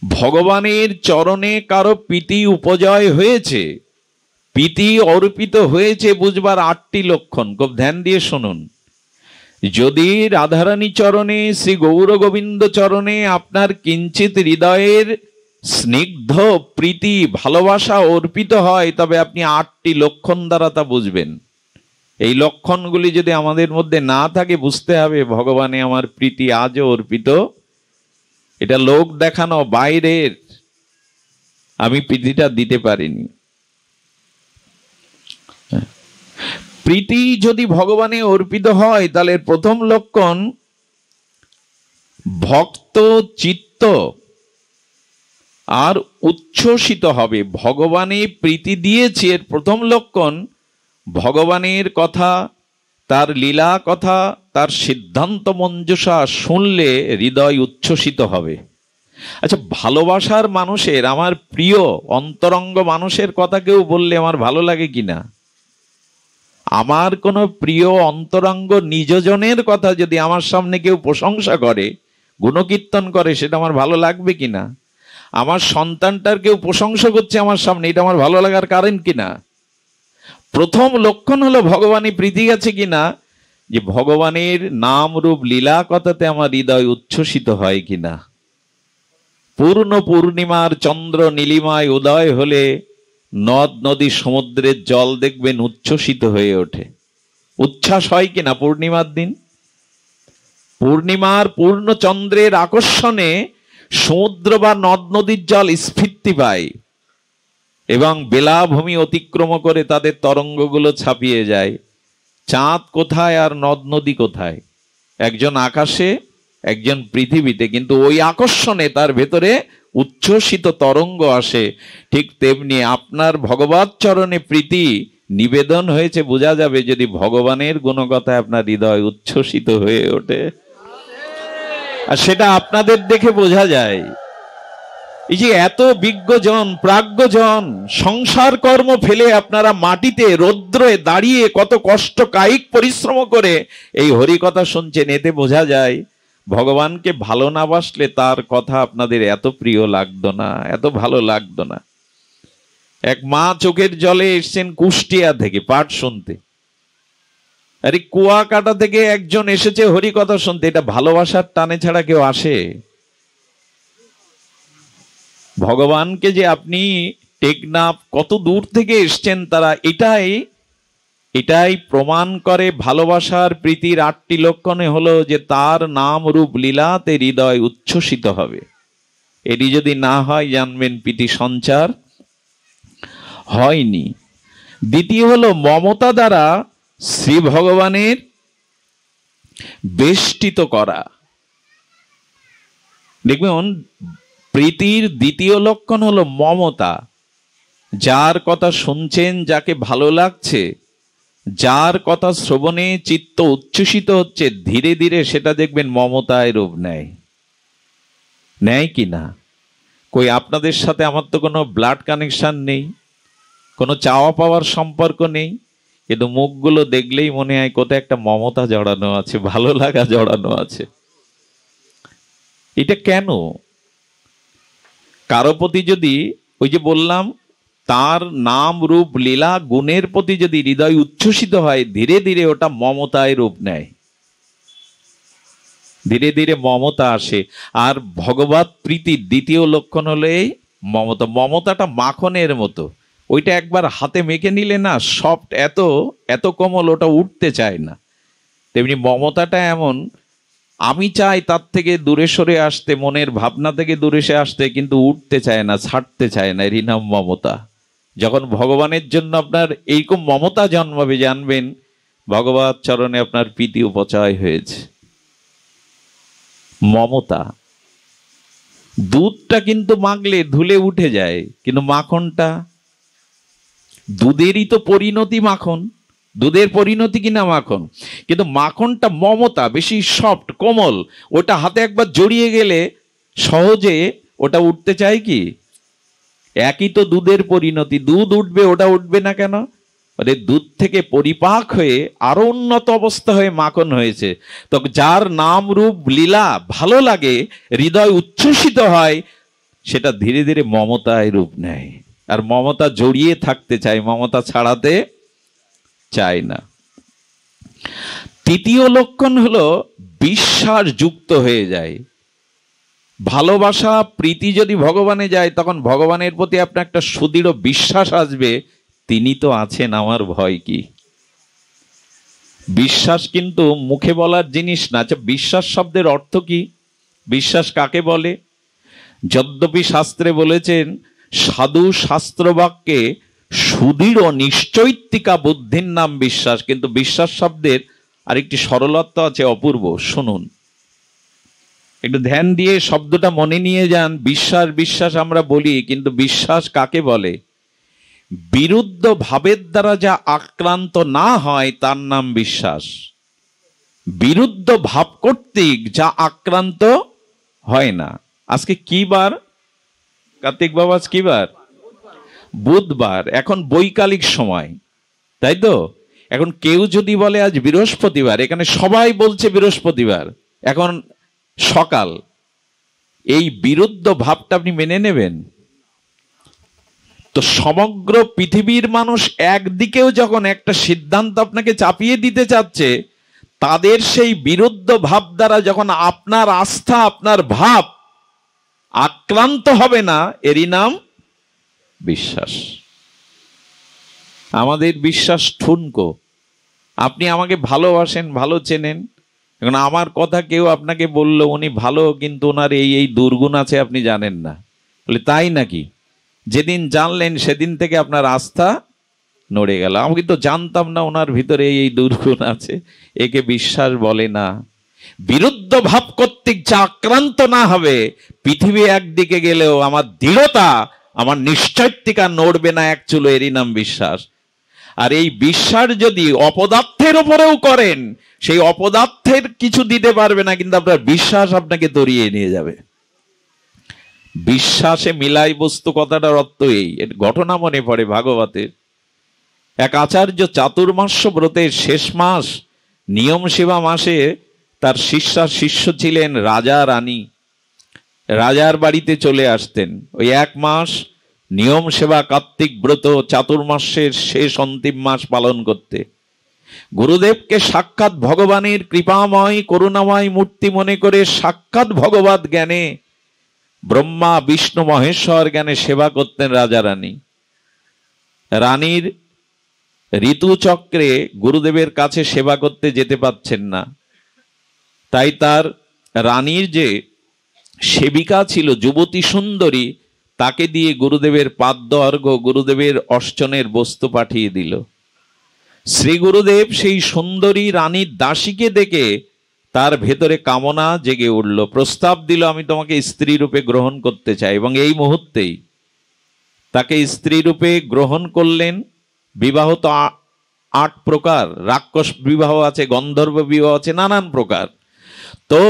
ভগবানের চরণে কারো প্রীতি উপজয় হয়েছে, প্রীতি অর্পিত হয়েছে বুঝবার 8টি লক্ষণ। খুব ধ্যান দিয়ে শুনুন। যদি রাধারানী চরণে, শ্রী গৌর গোবিন্দ চরণে আপনার কিঞ্চিত হৃদয়ের স্নিগ্ধ প্রীতি ভালোবাসা অর্পিত হয়, তবে আপনি 8টি লক্ষণ দ্বারা তা বুঝবেন। এই লক্ষণগুলি যদি আমাদের মধ্যে না থাকে, বুঝতে হবে ভগবানে আমার প্রীতি আজও অর্পিত। এটা লোক দেখানো, বাইরের, আমি প্রীতিটা দিতে পারিনি। প্রীতি যদি ভগবানে অর্পিত হয়, তাহলে প্রথম লক্ষণ ভক্ত চিত্ত আর উচ্ছ্বসিত হবে। ভগবানে প্রীতি দিয়েছে, এর প্রথম লক্ষণ ভগবানের কথা, তার লীলা কথা, তার সিদ্ধান্ত মঞ্জুষা শুনলে হৃদয় উচ্ছ্বসিত হবে। আচ্ছা, ভালোবাসার মানুষের, আমার প্রিয় অন্তরঙ্গ মানুষের কথা কেউ বললে আমার ভালো লাগে কিনা? আমার কোনো প্রিয় অন্তরঙ্গ নিজজনের কথা যদি আমার সামনে কেউ প্রশংসা করে, গুণকীর্তন করে, সেটা আমার ভালো লাগবে কিনা? আমার সন্তানটার কেউ প্রশংসা করছে আমার সামনে, এটা আমার ভালো লাগার কারণ কিনা? প্রথম লক্ষণ হলো ভগবানের প্রীতি আছে কিনা, যে ভগবানের নাম রূপ লীলা কথাতে আমার হৃদয় উচ্ছ্বসিত হয় কিনা। পূর্ণ পূর্ণিমার চন্দ্র নীলিমায় উদয় হলে নদ নদী সমুদ্রের জল দেখবেন উচ্ছ্বসিত হয়ে ওঠে। উচ্ছ্বাস হয় কিনা পূর্ণিমার দিন? পূর্ণিমার পূর্ণ চন্দ্রের আকর্ষণে সমুদ্র বা নদ নদীর জল স্ফীতি পায় এবং বেলাভূমি অতিক্রম করে তাদের তরঙ্গগুলো ছাপিয়ে যায়। চাঁদ কোথায় আর নদ নদী কোথায়? একজন আকাশে, একজন পৃথিবীতে, কিন্তু ওই আকর্ষণে তার ভেতরে উচ্ছ্বসিত তরঙ্গ আসে। ঠিক তেমনি আপনার ভগবৎ চরণে প্রীতি নিবেদন হয়েছে, বোঝা যাবে যদি ভগবানের গুণকথায় আপনার হৃদয় উচ্ছ্বসিত হয়ে ওঠে। আর সেটা আপনাদের দেখে বোঝা যায়। এই যে এত বিজ্ঞজন প্রাজ্ঞজন সংসার কর্ম ফেলে আপনারা মাটিতে রৌদ্রে দাঁড়িয়ে কত কষ্ট কায়িক পরিশ্রম করে এই হরিকথা শুনছেন, এতে বোঝা যায় ভগবানকে ভালো না বাসলে তার কথা আপনাদের এত প্রিয় লাগতো না, এত ভালো লাগতো না। এক মা চোখের জলে এসছেন কুষ্টিয়া থেকে পাঠ শুনতে, আরে কুয়াকাটা থেকে একজন এসেছে হরিকথা শুনতে। এটা ভালোবাসার টানে ছাড়া কেউ আসে? ভগবানকে যে আপনি টেকনাফ কত দূর থেকে এসছেন, তারা এটাই প্রমাণ করে ভালোবাসার প্রীতির 8টি লক্ষণে হলো যে তার নাম রূপ লীলাতে হৃদয় উচ্ছ্বসিত হবে। এটি যদি না হয়, জানবেন প্রীতি সঞ্চার হয়নি। দ্বিতীয় হলো মমতা দ্বারা শ্রী ভগবানের বেষ্টিত করা। দেখবেন প্রীতির দ্বিতীয় লক্ষণ হলো মমতা। যার কথা শুনছেন, যাকে ভালো লাগছে, যার কথা শ্রবণে চিত্ত উচ্ছ্বসিত হচ্ছে, ধীরে ধীরে সেটা দেখবেন মমতায় রূপ নেয়। নেয় কি না? কই আপনাদের সাথে আমার তো কোনো ব্লাড কানেকশন নেই, কোনো চাওয়া পাওয়ার সম্পর্ক নেই, কিন্তু মুখগুলো দেখলেই মনে হয় কোথায় একটা মমতা জড়ানো আছে, ভালো লাগা জড়ানো আছে। এটা কেন? কারো প্রতি যদি, ওই যে বললাম, তার নাম রূপ লীলা গুণের প্রতি যদি হৃদয় উচ্ছ্বসিত হয়, ধীরে ধীরে ওটা মমতায় রূপ নেয়, ধীরে ধীরে মমতা আসে। আর ভগবৎ প্রীতির দ্বিতীয় লক্ষণ হলো এই মমতা। মমতাটা মাখনের মতো, ওইটা একবার হাতে মেখে নিলে না সফট, এত এত কোমল, ওটা উঠতে চায় না। তেমনি মমতাটা এমন, আমি চাই তার থেকে দূরে সরে আসতে, মনের ভাবনা থেকে দূরে সে আসতে, কিন্তু উঠতে চায় না, ছাড়তে চায় না। এরই নাম মমতা। যখন ভগবানের জন্য আপনার এইরকম মমতা জন্মাবে, জানবেন ভগবৎ চরণে আপনার প্রীতি উপচয় হয়েছে। মমতা। দুধটা কিন্তু মাখলে ধুলে উঠে যায়, কিন্তু মাখনটা, দুধেরই তো পরিণতি মাখন, দুধের পরিণতি কিনা মাখন, কিন্তু মাখনটা মমতা, বেশি সফট কোমল, ওটা হাতে একবার জড়িয়ে গেলে সহজে ওটা উঠতে চায় কি? একই তো দুধের পরিণতি, দুধ উঠবে, ওটা উঠবে না কেন? মানে দুধ থেকে পরিপাক হয়ে আরো উন্নত অবস্থা হয়ে মাখন হয়েছে। তো যার নাম রূপ লীলা ভালো লাগে, হৃদয় উচ্ছ্বসিত হয়, সেটা ধীরে ধীরে মমতায় রূপ নেয়, আর মমতা জড়িয়ে থাকতে চায়, মমতা ছাড়াতে চায় না। তৃতীয় লক্ষণ হলো বিশ্বাস যুক্ত হয়ে যায়। ভালোবাসা প্রীতি যদি ভগবানে যায়, তখন ভগবানের প্রতি আপনার একটা সুদৃঢ় বিশ্বাস আসবে, তিনি তো আছেন, আমার ভয় কি। বিশ্বাস কিন্তু মুখে বলার জিনিস না। আচ্ছা, বিশ্বাস শব্দের অর্থ কি? বিশ্বাস কাকে বলে? যদ্যপি শাস্ত্রে বলেছেন সাধু শাস্ত্র বাক্যে সুদৃঢ় নিশ্চৈত্তিকা বুদ্ধির নাম বিশ্বাস, কিন্তু বিশ্বাস শব্দের আরেকটি সরলত্ব আছে অপূর্ব। শুনুন, একটু ধ্যান দিয়ে শব্দটা মনে নিয়ে যান। বিশ্বাস বিশ্বাস আমরা বলি, কিন্তু বিশ্বাস কাকে বলে? বিরুদ্ধ ভাবের দ্বারা যা আক্রান্ত না হয় তার নাম বিশ্বাস। বিরুদ্ধ ভাব কর্তৃক যা আক্রান্ত হয় না। আজকে কি বার কার্তিক বাবা? আজ কি বার? বুধবার। এখন বৈকালিক সময়, তাই তো? এখন কেউ যদি বলে আজ বৃহস্পতিবার, এখানে সবাই বলছে বৃহস্পতিবার, এখন সকাল, এই বিরুদ্ধ ভাবটা আপনি মেনে নেবেন তো? সমগ্র পৃথিবীর মানুষ একদিকেও যখন একটা সিদ্ধান্ত আপনাকে চাপিয়ে দিতে চাচ্ছে, তাদের সেই বিরুদ্ধ ভাব দ্বারা যখন আপনার আস্থা, আপনার ভাব আক্রান্ত হবে না, এরই নাম বিশ্বাস। আমাদের বিশ্বাস ঠুনকো। আপনি আমাকে ভালোবাসেন, ভালো চেনেন, এখন আমার কথা কেউ আপনাকে বলল উনি ভালো, কিন্তু ওনার এই এই দুর্গুণ আছে আপনি জানেন না, বলে তাই নাকি? যেদিন জানলেন সেদিন থেকে আপনার আস্থা নড়ে গেল। আমি কিন্তু জানতাম না ওনার ভিতরে এই দুর্গুণ আছে। একে বিশ্বাস বলে না। বিরুদ্ধ ভাব কর্তৃক যা আক্রান্ত না হবে, পৃথিবী একদিকে গেলেও আমার দৃঢ়তা, আমার নিশ্চয়ত্বিকা নড়বে না এক চুলো, এরই নাম বিশ্বাস। আর এই বিশ্বাস যদি অপদার্থের উপরেও করেন, সেই অপদার্থের কিছু দিতে পারবে না, কিন্তু আপনার বিশ্বাস আপনাকে তরিয়ে নিয়ে যাবে। বিশ্বাসে মিলাই বস্তু কথাটার অর্থ এই। এর ঘটনা মনে পড়ে ভাগবতের। এক আচার্য চাতুর্মাস্য ব্রতের শেষ মাস, নিয়ম সেবা মাসে তার শিষ্য ছিলেন রাজা রানী। রাজার বাড়িতে চলে আসতেন ওই এক মাস নিয়ম সেবা, কার্তিক ব্রত, চাতুর্মাস্যের শেষ অন্তিম মাস পালন করতে। গুরুদেবকে সাক্ষাৎ ভগবানের কৃপাময় করুণাময় মূর্তি মনে করে সাক্ষাৎ ভগবত জ্ঞানে, ব্রহ্মা বিষ্ণু মহেশ্বর জ্ঞানে সেবা করতেন রাজা রানী। রানীর ঋতুচক্রে গুরুদেবের কাছে সেবা করতে যেতে পারছেন না, তাই তার রানীর যে সেবিকা ছিল যুবতী সুন্দরী, তাকে দিয়ে গুরুদেবের পাদ্য অর্ঘ্য, গুরুদেবের অর্চনের বস্তু পাঠিয়ে দিল। শ্রী গুরুদেব সেই সুন্দরী রানীর দাসীকে দেখে তার ভেতরে কামনা জেগে উঠল, প্রস্তাব দিল, আমি তোমাকে স্ত্রী রূপে গ্রহণ করতে চাই। এবং এই মুহূর্তেই তাকে স্ত্রী রূপে গ্রহণ করলেন। বিবাহ তো 8 প্রকার, রাক্ষস বিবাহ আছে, গন্ধর্ব বিবাহ আছে, নানান প্রকার। তো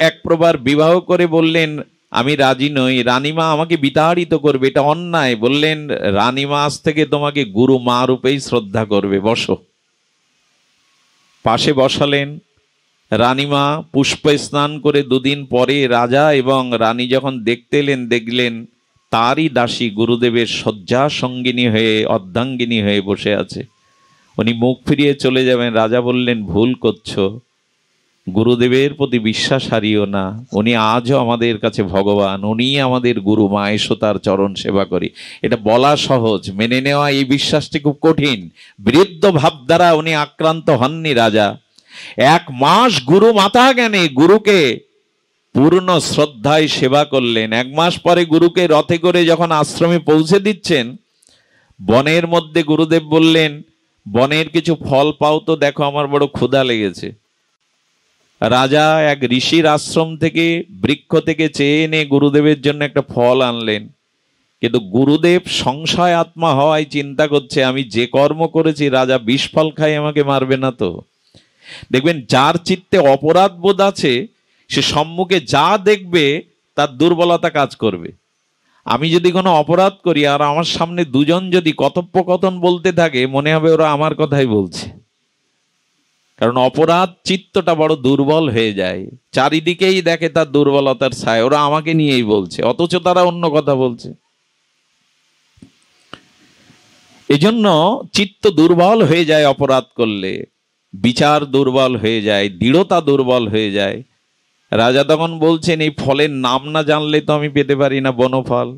এক প্রবার বিবাহ করে বললেন, আমি রাজি নই, রানীমা আমাকে বিতাড়িত করবে, এটা অন্যায়। বললেন, রানীমা আজ থেকে তোমাকে গুরু মা রূপেই শ্রদ্ধা করবে, বসো। পাশে বসালেন। রানীমা পুষ্পে স্নান করে 2 দিন পরে রাজা এবং রানী যখন দেখতে এলেন, দেখলেন তারই দাসী গুরুদেবের শয্যা সঙ্গিনী হয়ে, অর্ধাঙ্গিনী হয়ে বসে আছে। উনি মুখ ফিরিয়ে চলে যাবেন। রাজা বললেন, ভুল করছো, গুরুদেবের প্রতি বিশ্বাস হারিও না, উনি আজও আমাদের কাছে ভগবান, উনি আমাদের গুরু মা, এসো তার চরণ সেবা করি। এটা বলা সহজ, মেনে নেওয়া এই বিশ্বাসটি খুব কঠিন। বিরুদ্ধ ভাব দ্বারা উনি আক্রান্ত হননি রাজা। 1 মাস গুরু মাতা জ্ঞানে গুরুকে পূর্ণ শ্রদ্ধায় সেবা করলেন। 1 মাস পরে গুরুকে রথে করে যখন আশ্রমে পৌঁছে দিচ্ছেন, বনের মধ্যে গুরুদেব বললেন, বনের কিছু ফল পাও তো, দেখো আমার বড় ক্ষুধা লেগেছে। রাজা এক ঋষির আশ্রম থেকে, বৃক্ষ থেকে চেয়ে এনে গুরুদেবের জন্য একটা ফল আনলেন। কিন্তু গুরুদেব সংশয় আত্মা হওয়ায় চিন্তা করছে, আমি যে কর্ম করেছি রাজা বিষ ফল খাই আমাকে মারবে না তো। দেখবেন যার চিত্তে অপরাধ বোধ আছে, সে সম্মুখে যা দেখবে তার দুর্বলতা কাজ করবে। আমি যদি কোনো অপরাধ করি আর আমার সামনে 2 জন যদি কথোপকথন বলতে থাকে, মনে হবে ওরা আমার কথাই বলছে। কারণ অপরাধ চিত্তটা বড় দুর্বল হয়ে যায়, চারিদিকেই দেখে তার দুর্বলতার ছায়া, ওরা আমাকে নিয়েই বলছে, অথচ তারা অন্য কথা বলছে। এজন্য চিত্ত দুর্বল হয়ে যায় অপরাধ করলে, বিচার দুর্বল হয়ে যায়, দৃঢ়তা দুর্বল হয়ে যায়। রাজা তখন বলছেন, এই ফলের নাম না জানলে তো আমি পেতে পারি না বনফল।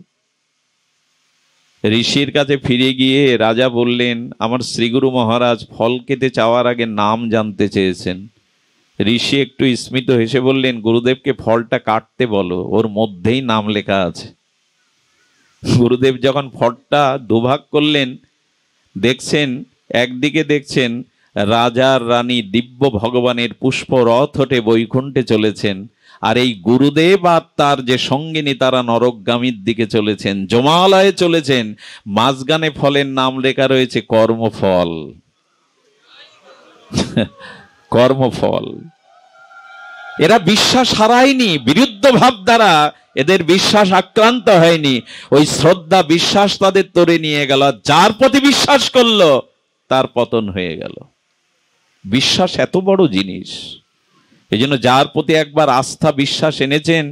ঋষির কাছে ফিরে গিয়ে রাজা বললেন, আমার শ্রীগুরু মহারাজ ফল খেতে চাওয়ার আগে নাম জানতে চেয়েছেন। ঋষি একটু স্মিত হেসে বললেন, গুরুদেবকে ফলটা কাটতে বলো, ওর মধ্যেই নাম লেখা আছে। গুরুদেব যখন ফলটা দুভাগ করলেন, দেখছেন একদিকে দেখছেন রাজার রানী দিব্য ভগবানের পুষ্পরথ হতে বৈকুণ্ঠে চলেছেন, আর এই গুরুদেব আর তার যে সঙ্গিনী তারা নরকগামীর দিকে চলেছেন, জমালয়ে চলেছেন। মাঝখানে ফলের নাম লেখা রয়েছে কর্মফল। কর্মফল। এরা বিশ্বাস হারায়নি, বিরুদ্ধ ভাব দ্বারা এদের বিশ্বাস আক্রান্ত হয়নি। ওই শ্রদ্ধা বিশ্বাস তাদের তরে নিয়ে গেল, যার প্রতি বিশ্বাস করলো তার পতন হয়ে গেল। বিশ্বাস এত বড় জিনিস। এই জন্য যার প্রতি একবার আস্থা বিশ্বাস এনেছেন,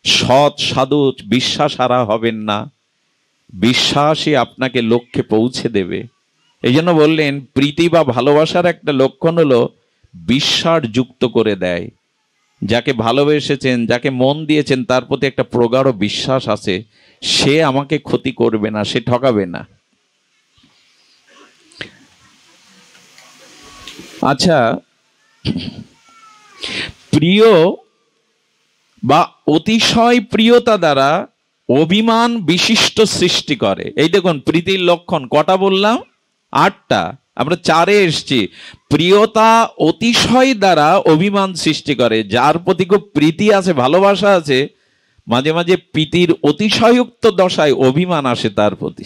সৎ সাধু বিশ্বাস হারা হবেন না, বিশ্বাসই আপনাকে লক্ষ্যে পৌঁছে দেবে। এই জন্য বললেন, প্রীতি বা ভালোবাসার একটা লক্ষণ হলো বিশ্বাস যুক্ত করে দেয়। যাকে ভালোবেসেছেন, যাকে মন দিয়েছেন, তার প্রতি একটা প্রগাঢ় বিশ্বাস আছে, সে আমাকে ক্ষতি করবে না, সে ঠকাবে না। আচ্ছা, প্রিয় বা অতিশয় প্রিয়তা দ্বারা অভিমান বিশিষ্ট সৃষ্টি করে। এই দেখুন প্রীতির লক্ষণ কটা বললাম? 8টা। আমরা 4-এ এসছি। প্রিয়তা অতিশয় দ্বারা অভিমান সৃষ্টি করে। যার প্রতি খুব প্রীতি আছে, ভালোবাসা আছে, মাঝে মাঝে প্রীতির অতিশয়োক্ত দশায় অভিমান আসে তার প্রতি।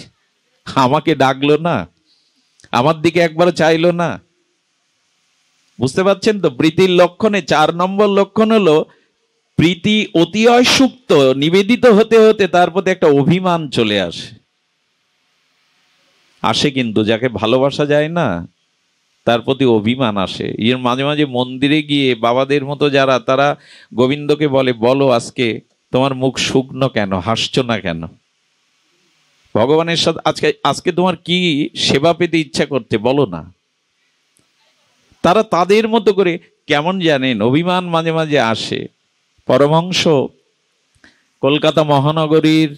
আমাকে ডাকলো না, আমার দিকে একবার চাইলো না। বুঝতে পারছেন তো? প্রীতির লক্ষণে 4 নম্বর লক্ষণ হলো প্রীতি অতিশয় সুপ্ত, নিবেদিত হতে হতে তার প্রতি একটা অভিমান চলে আসে। কিন্তু যাকে ভালোবাসা যায় না তার প্রতি অভিমান আসে। এর মাঝে মাঝে মন্দিরে গিয়ে বাবাদের মতো যারা, তারা গোবিন্দকে বলে, বলো আজকে তোমার মুখ শুকনো কেন, হাসছো না কেন? ভগবানের সাথে আজকে তোমার কি সেবা পেতে ইচ্ছা করতে, বলো না। তারা তাদের মতো করে কেমন জানেন অভিমান মাঝে মাঝে আসে। পরমহংস কলকাতা মহানগরীর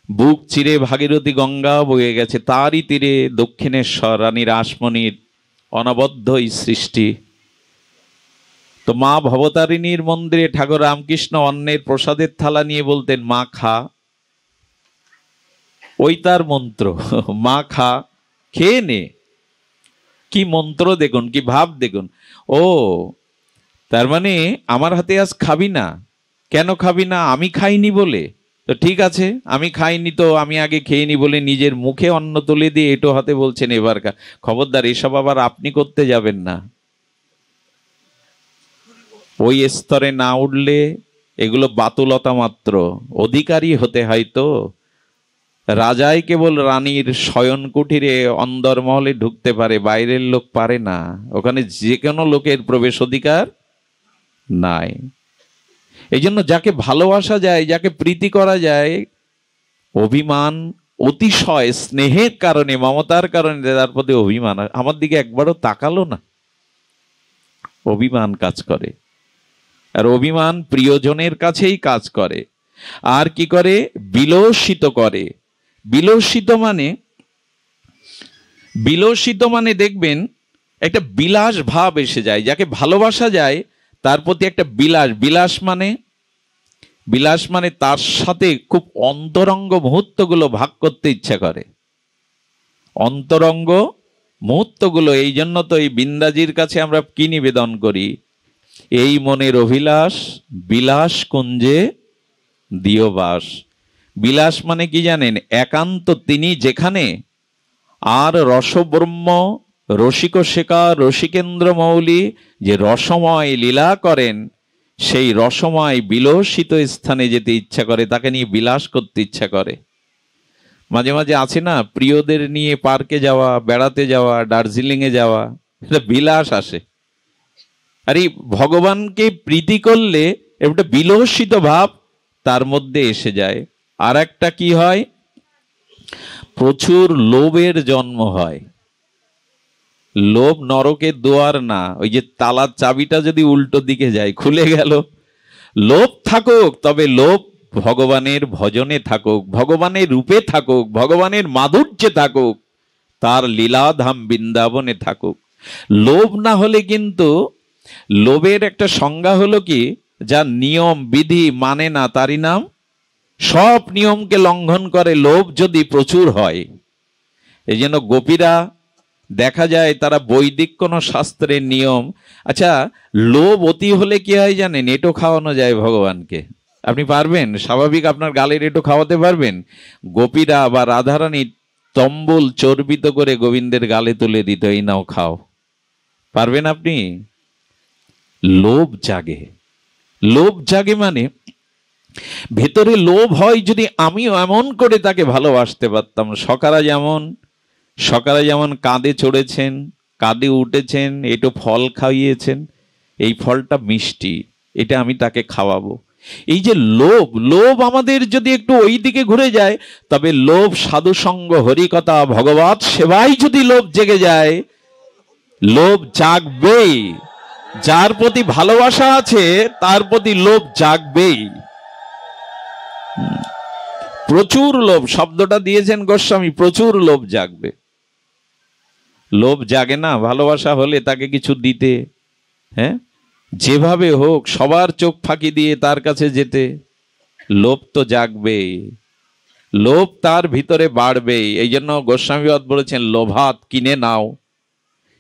বুক চিরে ভাগীরথী গঙ্গা বয়ে গেছে, তারই তীরে দক্ষিণেশ্বর রানী রাসমণির অনবদ্য সৃষ্টি। তো মা ভবতারিণীর মন্দিরে ঠাকুর রামকৃষ্ণ অন্নের প্রসাদের থালা নিয়ে বলতেন, মা খা। ওই তার মন্ত্র, মা খা, খেয়ে নে। কি মন্ত্র দেখুন, কি ভাব দেখুন। ও তার মানে আমার হাতে আজ খাবি না। কেন খাবি না? আমি খাইনি বলে? তো ঠিক আছে, আমি খাইনি তো আমি আগে খেয়ে নি বলে নিজের মুখে অন্ন তুলে দিয়ে এটো হাতে বলছেন এবার খবরদার, এসব আবার আপনি করতে যাবেন না। ওই স্তরে না উঠলে এগুলো বাতুলতা মাত্র। অধিকারী হতে হয় তো। রাজাই কেবল রানীর শয়ন কুঠিরে অন্দরমহলে ঢুকতে পারে, বাইরের লোক পারে না। ওখানে যে কোনো লোকের প্রবেশ অধিকার নাই। এই জন্য যাকে ভালোবাসা যায়, যাকে প্রীতি করা যায়, অভিমান অতিশয় স্নেহের কারণে, মমতার কারণে তার প্রতি অভিমান, আমার দিকে একবারও তাকালো না, অভিমান কাজ করে। আর অভিমান প্রিয়জনের কাছেই কাজ করে। আর কি করে? বিলসিত করে। বিলসিত মানে দেখবেন একটা বিলাস ভাব এসে যায়। যাকে ভালোবাসা যায় তার প্রতি একটা বিলাস মানে তার সাথে খুব অন্তরঙ্গ মুহূর্তগুলো ভাগ করতে ইচ্ছা করে। অন্তরঙ্গ মুহূর্তগুলো। এই জন্য তো এই বিন্দাজির কাছে আমরা কি নিবেদন করি? এই মনের অভিলাষ বিলাস কুঞ্জে দিও বাস। বিলাস মানে কি জানেন? একান্ত তিনি যেখানে, আর রসব্রহ্ম রসিক শেখা রসিকেন্দ্র মৌলি যে রসময় লীলা করেন, সেই রসময় বিলসিত স্থানে যেতে ইচ্ছা করে, তাকে নিয়ে বিলাস করতে ইচ্ছা করে। মাঝে মাঝে আছে না, প্রিয়দের নিয়ে পার্কে যাওয়া, বেড়াতে যাওয়া, দার্জিলিংয়ে যাওয়া, এটা বিলাস আসে। আর এই ভগবানকে প্রীতি করলে একটা বিলসিত ভাব তার মধ্যে এসে যায়। আর একটা কি হয়, প্রচুর লোভের জন্ম হয়। লোভ নরকের দুয়ার না, ওই যে তালার চাবিটা যদি উল্টো দিকে যায় খুলে গেল। লোভ থাকুক, তবে লোভ ভগবানের ভজনে থাকুক, ভগবানের রূপে থাকুক, ভগবানের মাধুর্যে থাকুক, তার লীলাধাম বৃন্দাবনে থাকুক। লোভ না হলে কিন্তু, লোভের একটা সংজ্ঞা হলো কি, যা নিয়ম বিধি মানে না তারই নাম, সব নিয়মকে লঙ্ঘন করে লোভ যদি প্রচুর হয়। এই জন্য গোপীরা দেখা যায় তারা বৈদিক কোনো শাস্ত্রের নিয়ম, আচ্ছা লোভ অতি হলে কি হয় জানেন, এটো খাওয়ানো যায় ভগবানকে। আপনি পারবেন স্বাভাবিক আপনার গালের এটো খাওয়াতে পারবেন? গোপীরা বা রাধারানী তম্বুল চর্বিত করে গোবিন্দের গালে তুলে দিত, এই নাও খাও, পারবেন আপনি? লোভ জাগে। লোভ জাগে মানে ভেতরে লোভ হয়, যদি আমিও এমন করে তাকে ভালোবাসতে পারতাম। সকারা যেমন কাঁধে চড়েছেন, কাঁধে উঠেছেন, এটো ফল খাইয়েছেন, এই ফলটা মিষ্টি, এটা আমি তাকে খাওয়াবো। এই যে লোভ, লোভ আমাদের যদি একটু ওই দিকে ঘুরে যায়, তবে লোভ সাধুসঙ্গ, হরিকথা, ভগবত সেবায় যদি লোভ জেগে যায়, লোভ জাগবেই। যার প্রতি ভালোবাসা আছে তার প্রতি লোভ জাগবেই। প্রচুর লোভ শব্দটা দিয়েছেন গোস্বামী, প্রচুর লোভ জাগবে। লোভ জাগে না ভালোবাসা হলে তাকে কিছু দিতে, হ্যাঁ, যেভাবে হোক সবার চোখ ফাঁকি দিয়ে তার কাছে যেতে, লোভ তো জাগবেই, লোভ তার ভিতরে বাড়বেই। এই জন্য গোস্বামীবাদ বলেছেন, লোভাত কিনে নাও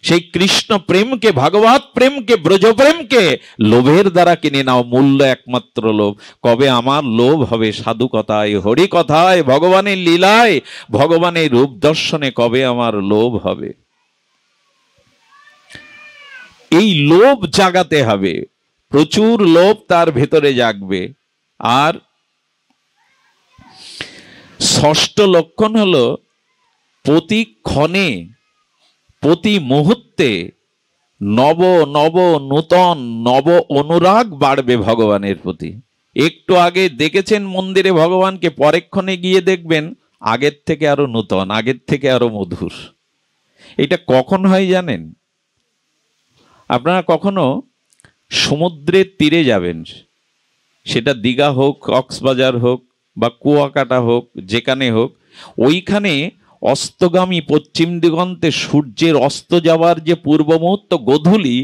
সেই কৃষ্ণ প্রেমকে, ভাগবত প্রেমকে, ব্রজ প্রেমকে লোভের দ্বারা কিনে নাও, মূল্য একমাত্র লোভ। কবে আমার লোভ হবে সাধু কথায়, হরি কথায়, ভগবানের লীলায়, ভগবানের রূপ দর্শনে কবে আমার লোভ হবে? এই লোভ জাগাতে হবে, প্রচুর লোভ তার ভেতরে জাগবে। আর ষষ্ঠ লক্ষণ হলো প্রতি ক্ষণে, প্রতি মুহূর্তে নব নব নূতন নব অনুরাগ বাড়বে ভগবানের প্রতি। একটু আগে দেখেছেন মন্দিরে ভগবানকে, পরেক্ষণে গিয়ে দেখবেন আগের থেকে আরো নূতন, আগের থেকে আরো মধুর। এটা কখন হয় জানেন? আপনারা কখনো সমুদ্রের তীরে যাবেন, সেটা দীঘা হোক, কক্সবাজার হোক বা কুয়াকাটা হোক, যেখানে হোক, ওইখানে অস্তগামী পশ্চিম দিগন্তে সূর্যের অস্ত যাওয়ার যে পূর্ব মুহূর্ত গোধূলি,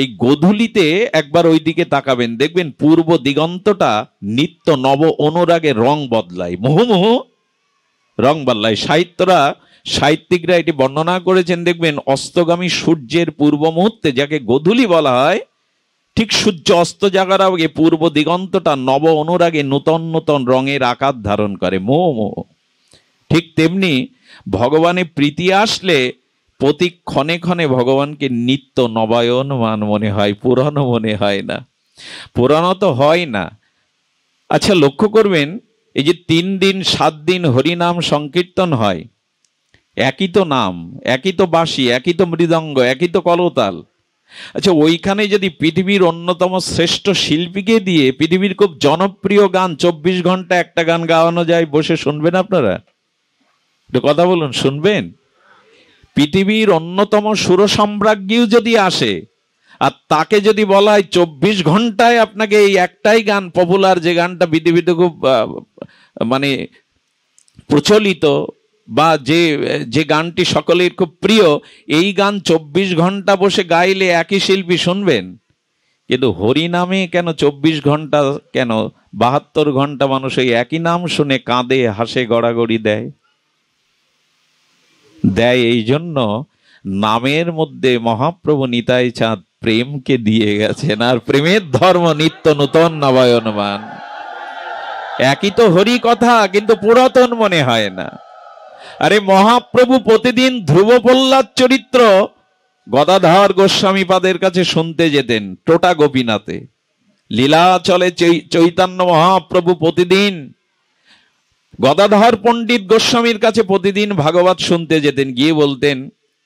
এই গোধূলিতে একবার ওই দিকে তাকাবেন, দেখবেন পূর্ব দিগন্তটা নিত্য নব অনুরাগে রং বদলায়, মুহুমুহু রং বদলায়। সাহিত্যিকরা এটি বর্ণনা করেছেন, দেখবেন অস্তগামী সূর্যের পূর্ব মুহূর্তে, যাকে গোধূলি বলা হয়, ঠিক সূর্য অস্ত যাওয়ার আগে পূর্ব দিগন্তটা নব অনুরাগে নূতন নূতন রঙের আকার ধারণ করে, মোহ। ঠিক তেমনি ভগবানের প্রীতি আসলে প্রতি ক্ষণে ক্ষণে ভগবানকে নিত্য নবায়নমান মনে হয়, পুরানো মনে হয় না। পুরানো তো হয় না। আচ্ছা লক্ষ্য করবেন, এই যে 3 দিন 7 দিন হরিনাম সংকীর্তন হয়, একই তো নাম, একই তো বাঁশি, একই তো মৃদঙ্গ, একই তো কলতাল। আচ্ছা ওইখানে যদি পৃথিবীর অন্যতম শ্রেষ্ঠ শিল্পীকে দিয়ে পৃথিবীর খুব জনপ্রিয় গান 24 ঘন্টা একটা গান গাওয়ানো যায়, বসে শুনবেন আপনারা? একটু কথা বলুন, শুনবেন? পৃথিবীর অন্যতম সুর সম্রাজ্ঞীও যদি আসে, আর তাকে যদি বলা হয় 24 ঘন্টায় আপনাকে এই একটাই গান, পপুলার যে গানটা পৃথিবীতে খুব মানে প্রচলিত, বা যে গানটি সকলের খুব প্রিয়, এই গান 24 ঘন্টা বসে গাইলে একই শিল্পী শুনবেন। কিন্তু হরি নামে কেন 24 ঘন্টা, কেন 72 ঘন্টা মানুষ এই একই নাম শুনে কাঁদে, হাসে, গড়াগড়ি দেয়? এই জন্য নামের মধ্যে মহাপ্রভু নিতাই চাঁদ প্রেমকে দিয়ে গেছেন, আর প্রেমের ধর্ম নিত্য নূতন নবায়নমান। একই তো হরি কথা, কিন্তু পুরাতন মনে হয় না। আরে মহাপ্রভু প্রতিদিন ধ্রুব প্রহ্লাদ চরিত্র গদাধর গোস্বামী পাদের কাছে শুনতে যেতেন, টোটা গোপীনাথে। লীলাচলে চৈতন্য মহাপ্রভু প্রতিদিন গদাধর পণ্ডিত গোস্বামীর কাছে প্রতিদিন ভাগবত শুনতে যেতেন, গিয়ে বলতেন,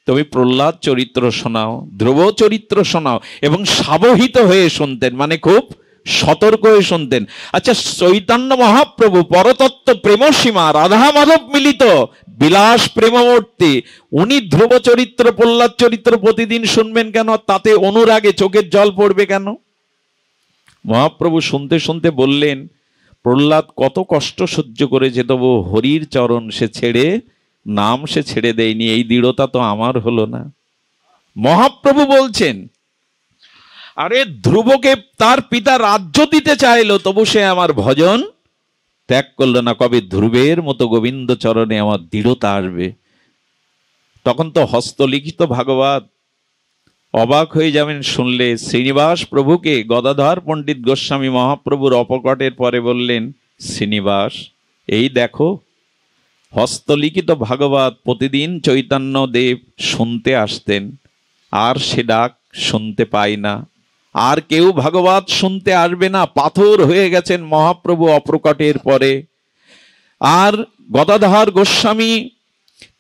তুমি প্রহ্লাদ চরিত্র শোনাও, ধ্রুব চরিত্র শোনাও। এবং সাবহিত হয়ে শুনতেন, মানে খুব সতর্ক হয়ে শুনতেন। আচ্ছা, চৈতন্য মহাপ্রভু পরতত্ত্ব প্রেমসীমা, রাধা মাধব মিলিত বিলাস প্রেমমূর্তি, উনি ধ্রুব চরিত্র প্রহ্লাদ চরিত্র প্রতিদিন শুনবেন কেন? তাতে অনুরাগে চোখের জল পড়বে কেন? মহাপ্রভু শুনতে শুনতে বললেন, প্রহ্লাদ কত কষ্ট সহ্য করেছে, তবু হরির চরণ সে ছেড়ে, নাম সে ছেড়ে দেয়নি। এই দৃঢ়তা তো আমার হলো না। মহাপ্রভু বলছেন, আরে ধ্রুবকে তার পিতা রাজ্য দিতে চাইলো, তবু সে আমার ভজন ত্যাগ করলো না। কবে ধ্রুবের মতো গোবিন্দ চরণে আমার দৃঢ়তা আসবে? তখন তো হস্তলিখিত ভাগবত। অবাক হয়ে যাবেন শুনলে। শ্রীনিবাস প্রভুকে গদাধর পণ্ডিত গোস্বামী মহাপ্রভুর অপকটের পরে বললেন, শ্রীনিবাস, এই দেখো হস্তলিখিত ভাগবত প্রতিদিন চৈতন্য দেব শুনতে আসতেন, আর সে ডাক শুনতে পাই না। আর কেউ ভাগবত শুনতে আসবে না, পাথর হয়ে গেছেন মহাপ্রভু অপ্রকটের পরে। আর গদাধর গোস্বামী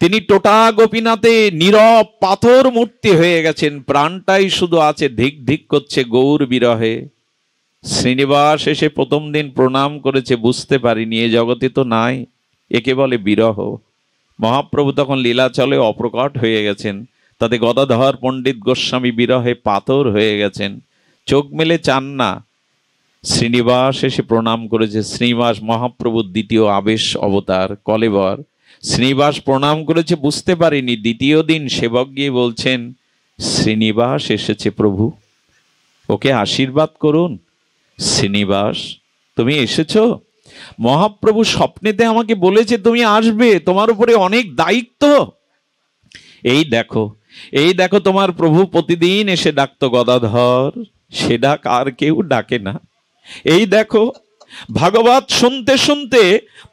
তিনি টোটা গোপীনাথে নীরব পাথর মূর্তি হয়ে গেছেন, প্রাণটাই শুধু আছে ধিক ধিক করছে গৌর বিরহে। শ্রীনিবাস এসে প্রথম দিন প্রণাম করেছে, বুঝতে পারিনি এ জগতে তো নাই, একে বলে বিরহ। মহাপ্রভু তখন লীলাচলে অপ্রকট হয়ে গেছেন, তাতে গদাধর পণ্ডিত গোস্বামী বিরহে পাথর হয়ে গেছেন, চোখ মেলে চান না। শ্রীনিবাস এসে প্রণাম করেছে। শ্রীনিবাস মহাপ্রভুর দ্বিতীয় আবেশ অবতার, কলেবর। শ্রীনিবাস প্রণাম করেছে, বুঝতে পারিনি। দ্বিতীয় দিন সেবক গিয়ে বলছেন, শ্রীনিবাস এসেছে প্রভু, ওকে আশীর্বাদ করুন। শ্রীনিবাস, তুমি এসেছো? মহাপ্রভু স্বপ্নেতে আমাকে বলেছে তুমি আসবে, তোমার উপরে অনেক দায়িত্ব। এই দেখো, এই দেখো তোমার প্রভু প্রতিদিন এসে ডাকতো গদাধর, সে ডাক আর কেউ ডাকে না। এই দেখো ভাগবত শুনতে শুনতে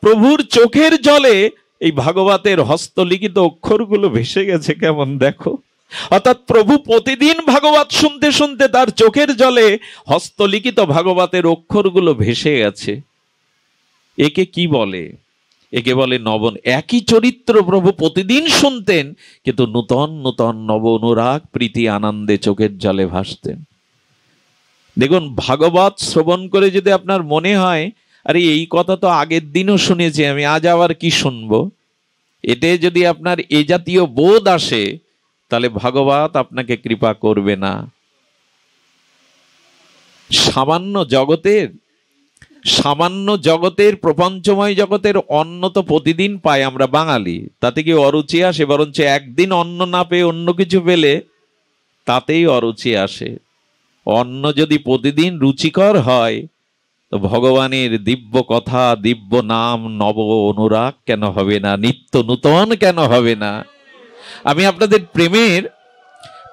প্রভুর চোখের জলে এই ভাগবতের হস্তলিখিত অক্ষরগুলো ভেসে গেছে কেমন দেখো। অর্থাৎ প্রভু প্রতিদিন ভাগবত শুনতে শুনতে তার চোখের জলে হস্তলিখিত ভাগবতের অক্ষরগুলো ভেসে গেছে। একে কি বলে? একে বলে নবন। একই চরিত্র প্রভু প্রতিদিন শুনতেন, কিন্তু নূতন নূতন নব অনুরাগ প্রীতি আনন্দে চোখের জলে ভাসতেন। দেখুন, ভাগবত শ্রবণ করে যদি আপনার মনে হয় আরে এই কথা তো আগের দিনও শুনেছি আমি, আজ আবার কি শুনবো, এতে যদি আপনার এ জাতীয় বোধ আসে, তাহলে ভাগবত আপনাকে কৃপা করবে না। সামান্য জগতের প্রপঞ্চময় জগতের অন্ন তো প্রতিদিন পাই আমরা বাঙালি, তাতে কি অরুচি আসে? বরঞ্চ একদিন অন্ন না পেয়ে অন্য কিছু পেলে তাতেই অরুচি আসে। অন্ন যদি প্রতিদিন রুচিকর হয়, তো ভগবানের দিব্য কথা, দিব্য নাম, নব অনুরাগ কেন হবে না? নিত্য নূতন কেন হবে না? আমি আপনাদের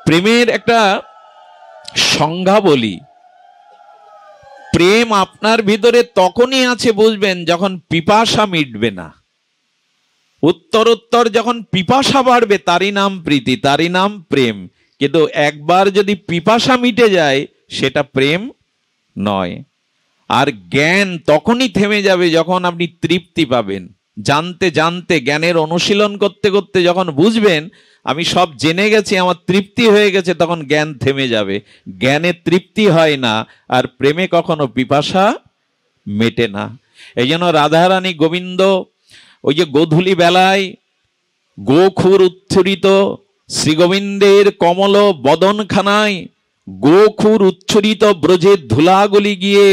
প্রেমের একটা সংজ্ঞা বলি। প্রেম আপনার ভিতরে তখনই আছে বুঝবেন যখন পিপাসা মিটবে না। উত্তরোত্তর যখন পিপাসা বাড়বে, তারই নাম প্রীতি, তারই নাম প্রেম। কিন্তু একবার যদি পিপাসা মিটে যায়, সেটা প্রেম নয়। আর জ্ঞান তখনই থেমে যাবে যখন আপনি তৃপ্তি পাবেন। জানতে জানতে, জ্ঞানের অনুশীলন করতে করতে যখন বুঝবেন আমি সব জেনে গেছি, আমার তৃপ্তি হয়ে গেছে, তখন জ্ঞান থেমে যাবে। জ্ঞানে তৃপ্তি হয় না, আর প্রেমে কখনো পিপাসা মেটে না। এই জন্য রাধারানী গোবিন্দ ওই যে গোধূলি বেলায় গোখুর উচ্ছরিত শ্রী গোবিন্দের কমল বদনখানায় গোখুর উচ্ছরিত ব্রজের ধুলাগুলি গিয়ে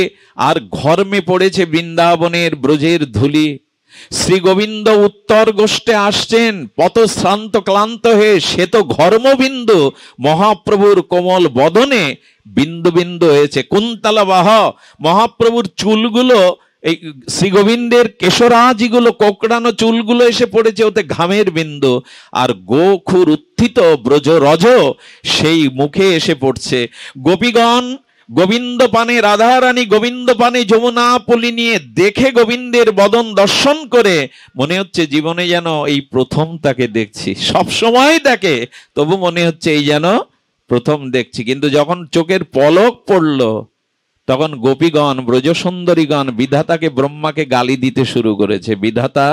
আর ঘর্মে পড়েছে বৃন্দাবনের ব্রজের ধুলি। শ্রী গোবিন্দ উত্তর গোষ্ঠে আসছেন পথশ্রান্ত ক্লান্ত হয়ে, সে তো ঘর্মবিন্দু মহাপ্রভুর কোমল বদনে বিন্দু বিন্দু হয়েছে। কুন্তলাবাহ মহাপ্রভুর চুলগুলো, এই শ্রী গোবিন্দের কেশরাজিগুলো, কোকড়ানো চুলগুলো এসে পড়েছে ওতে ঘামের বিন্দু। আর গোখুর উত্থিত ব্রজ রজ সেই মুখে এসে পড়ছে। গোপীগণ গোবিন্দ পানে, রাধারানী গোবিন্দ পানে যমুনা পলি নিয়ে দেখে গোবিন্দের বদন দর্শন করে মনে হচ্ছে জীবনে যেন এই প্রথম তাকে দেখছি। সব সময় দেখে, তবু মনে হচ্ছে এই যেন প্রথম দেখছি। কিন্তু যখন চোখের পলক পড়ল, তখন গোপীগণ, ব্রজসুন্দরীগণ বিধাতাকে, ব্রহ্মাকে গালি দিতে শুরু করেছে। বিধাতা,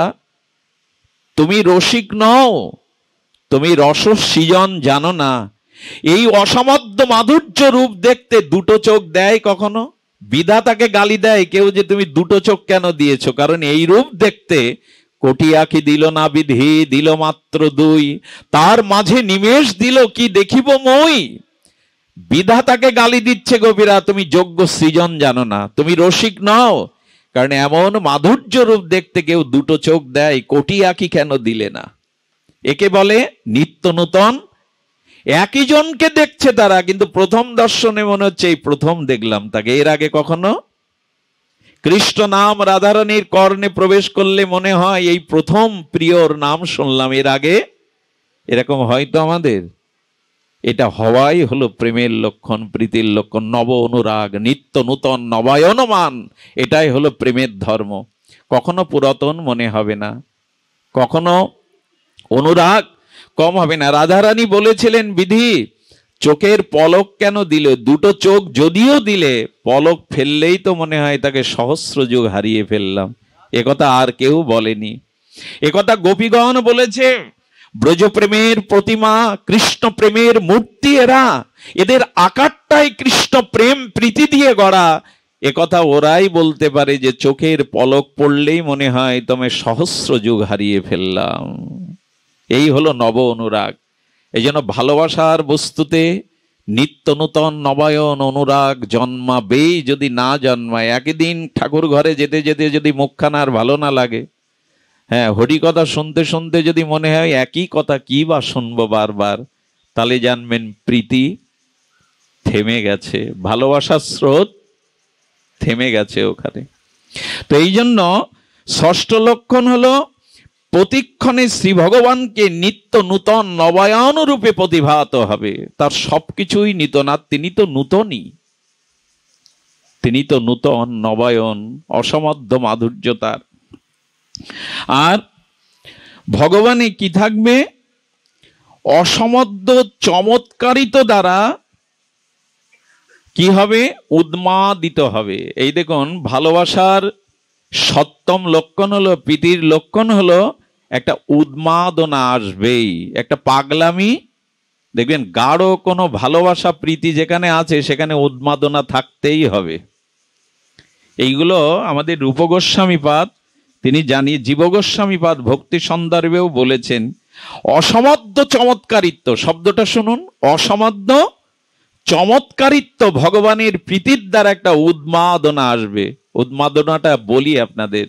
তুমি রসিক নও, তুমি রস সৃজন জানো না। এই অসামধ্য মাধুর্য রূপ দেখতে দুটো চোখ দেয় কখনো? বিধাতাকে গালি দেয় কেউ যে তুমি দুটো চোখ কেন দিয়েছো? কারণ এই রূপ দেখতে কোটি আঁখি দিল না বিধি, দিল মাত্র দুই, তার মাঝে নিমেষ দিল কি দেখিব মই। বিধাতাকে গালি দিচ্ছে গোপীরা, তুমি যোগ্য সৃজন জানো না, তুমি রসিক নও। কারণ এমন মাধুর্য রূপ দেখতে কেউ দুটো চোখ দেয়, কোটি আঁখি কেন দিলে না? একে বলে নিত্য নূতন। একই জনকে দেখছে তারা, কিন্তু প্রথম দর্শনে মনে হচ্ছে এই প্রথম দেখলাম তাকে, এর আগে কখনো। কৃষ্ণ নাম রাধারানীর কর্ণে প্রবেশ করলে মনে হয় এই প্রথম প্রিয়র নাম শুনলাম, এর আগে এরকম হয়তো আমাদের। এটা হওয়াই হলো প্রেমের লক্ষণ, প্রীতির লক্ষণ। নব অনুরাগ, নিত্য নূতন, নবায়নমান, এটাই হলো প্রেমের ধর্ম। কখনো পুরাতন মনে হবে না, কখনো অনুরাগ কম হবে না। রাধারানী বলেছিলেন বিধি, চোখের পলক কেন দিলে? দুটো চোখ যদিও দিলে, পলক ফেললেই তো মনে হয় তাকে সহস্র যুগ হারিয়ে ফেললাম। একথা আর কেউ বলেনি, একথা গোপীগণ বলেছে। ব্রজপ্রেমের প্রতিমা, কৃষ্ণ প্রেমের মূর্তি এরা, এদের আকারটাই কৃষ্ণ প্রেম প্রীতি দিয়ে গড়া। একথা ওরাই বলতে পারে যে চোখের পলক পড়লেই মনে হয় তুমি সহস্র যুগ হারিয়ে ফেললাম। এই হলো নব অনুরাগ। এই জন্য ভালোবাসার বস্তুতে নিত্য নূতন নবায়ন অনুরাগ জন্মাবেই, যদি না জন্মায়। একদিন ঠাকুর ঘরে যেতে যেতে যদি মুখখানা আর ভালো না লাগে, হ্যাঁ, হরি কথা শুনতে শুনতে যদি মনে হয় একই কথা কি বা শুনবো বারবার, তাহলে জানবেন প্রীতি থেমে গেছে, ভালোবাসার স্রোত থেমে গেছে ওখানে। তো এই জন্য ষষ্ঠ লক্ষণ হলো প্রতিক্ষণে শ্রী ভগবানকে নিত্য নূতন নবায়ন রূপে প্রতিভাত হবে। তার সবকিছুই নূতন, আর তিনি তো নূতনই, তিনি তো নূতন নবায়ন, অসমাধ্য মাধুর্য তার। আর ভগবানে কি থাকবে? অসমাধ্য চমৎকারিত দ্বারা কি হবে? উন্মাদিত হবে। এই দেখুন, ভালোবাসার সপ্তম লক্ষণ হলো, প্রীতির লক্ষণ হলো একটা উন্মাদনা আসবেই, একটা পাগলামি। দেখবেন গাঢ় কোনো ভালোবাসা প্রীতি যেখানে আছে সেখানে উন্মাদনা থাকতেই হবে। এইগুলো আমাদের রূপ গোস্বামীপাদ, তিনি জানিয়ে জীব গোস্বামীপাদ ভক্তি সন্দর্ভেও বলেছেন। অসমাধ্য চমৎকারিত্ব শব্দটা শুনুন, অসমাধ্য চমৎকারিত্ব, ভগবানের প্রীতির দ্বারা একটা উন্মাদনা আসবে। উন্মাদনাটা বলি আপনাদের।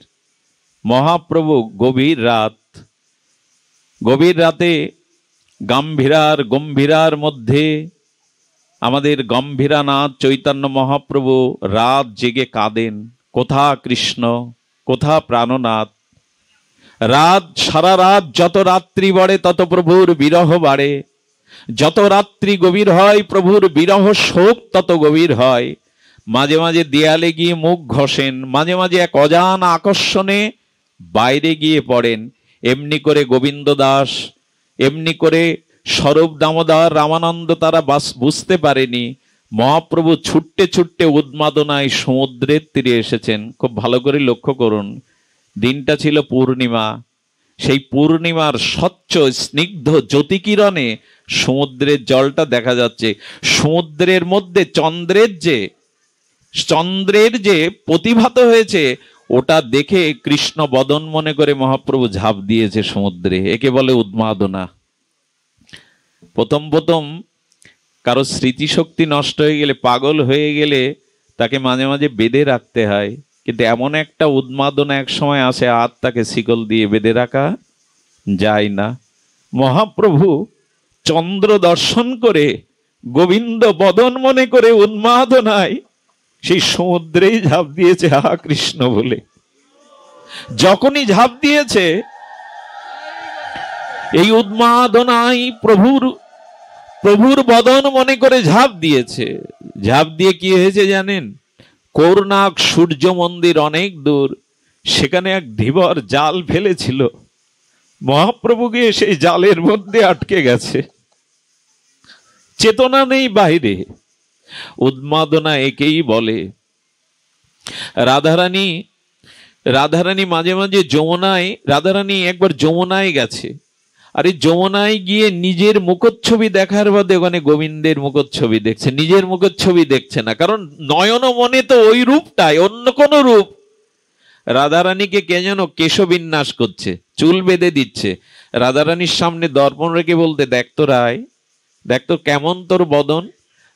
মহাপ্রভু গভীর রাতে গম্ভীরার মধ্যে আমাদের গম্ভীরানাথ চৈতন্য মহাপ্রভু রাত জেগে কাঁদেন, কোথা কৃষ্ণ, কোথা প্রাণনাথ। সারা রাত যত রাত্রি বাড়ে তত প্রভুর বিরহ বাড়ে, যত রাত্রি গভীর হয় প্রভুর বিরহ শোক তত গভীর হয়। মাঝে মাঝে দেয়ালে গিয়ে মুখ ঘষেন, মাঝে মাঝে এক অজানা আকর্ষণে বাইরে গিয়ে পড়েন। এমনি করে গোবিন্দ দাস, এমনি করে স্বরূপ দামোদর, রামানন্দ তারা বুঝতে পারেনি। মহাপ্রভু ছুটতে ছুটতে উন্মাদনায় সমুদ্রের তীরে এসেছেন। খুব ভালো করে লক্ষ্য করুন, দিনটা ছিল পূর্ণিমা। সেই পূর্ণিমার স্বচ্ছ স্নিগ্ধ জ্যোতিকিরণে সমুদ্রের জলটা দেখা যাচ্ছে। সমুদ্রের মধ্যে চন্দ্রের যে প্রতিভাত হয়েছে, ওটা দেখে কৃষ্ণ বদন মনে করে মহাপ্রভু ঝাঁপ দিয়েছে সমুদ্রে। একে বলে উন্মাদনা। প্রথম কারো স্মৃতিশক্তি নষ্ট হয়ে গেলে, পাগল হয়ে গেলে তাকে মাঝে মাঝে বেঁধে রাখতে হয়। কিন্তু এমন একটা উন্মাদনা এক সময় আসে, আর তাকে শিকল দিয়ে বেঁধে রাখা যায় না। মহাপ্রভু চন্দ্র দর্শন করে গোবিন্দ বদন মনে করে উন্মাদনায় সেই সমুদ্রেই ঝাঁপ দিয়েছে, হা কৃষ্ণ বলে। যখনই ঝাঁপ দিয়েছে, এই উন্মাদনায় প্রভুর বদন মনে করে ঝাঁপ দিয়েছে। ঝাঁপ দিয়ে কি হয়েছে জানেন? কোরনাক সূর্য মন্দির অনেক দূর, সেখানে এক ধীবর জাল ফেলেছিল। মহাপ্রভু গিয়ে সেই জালের মধ্যে আটকে গেছে, চেতনা নেই বাইরে। উন্মাদনা একেই বলে। রাধারানী মাঝে মাঝে যমুনায়, রাধারানী একবার যমুনায় গেছে, আরে যমুনায় গিয়ে নিজের মুখচ্ছবি দেখার বাদে ওখানে গোবিন্দের মুখচ্ছবি দেখছে, নিজের মুখচ্ছবি দেখছে না, কারণ নয়ন মনে তো ওই রূপটাই, অন্য কোন রূপ। রাধারানীকে কে যেন কেশবিন্যাস করছে, চুল বেঁধে দিচ্ছে, রাধারানীর সামনে দর্পণ রেখে বলতে, দেখ তো রায়, দেখ তো কেমন তোর বদন।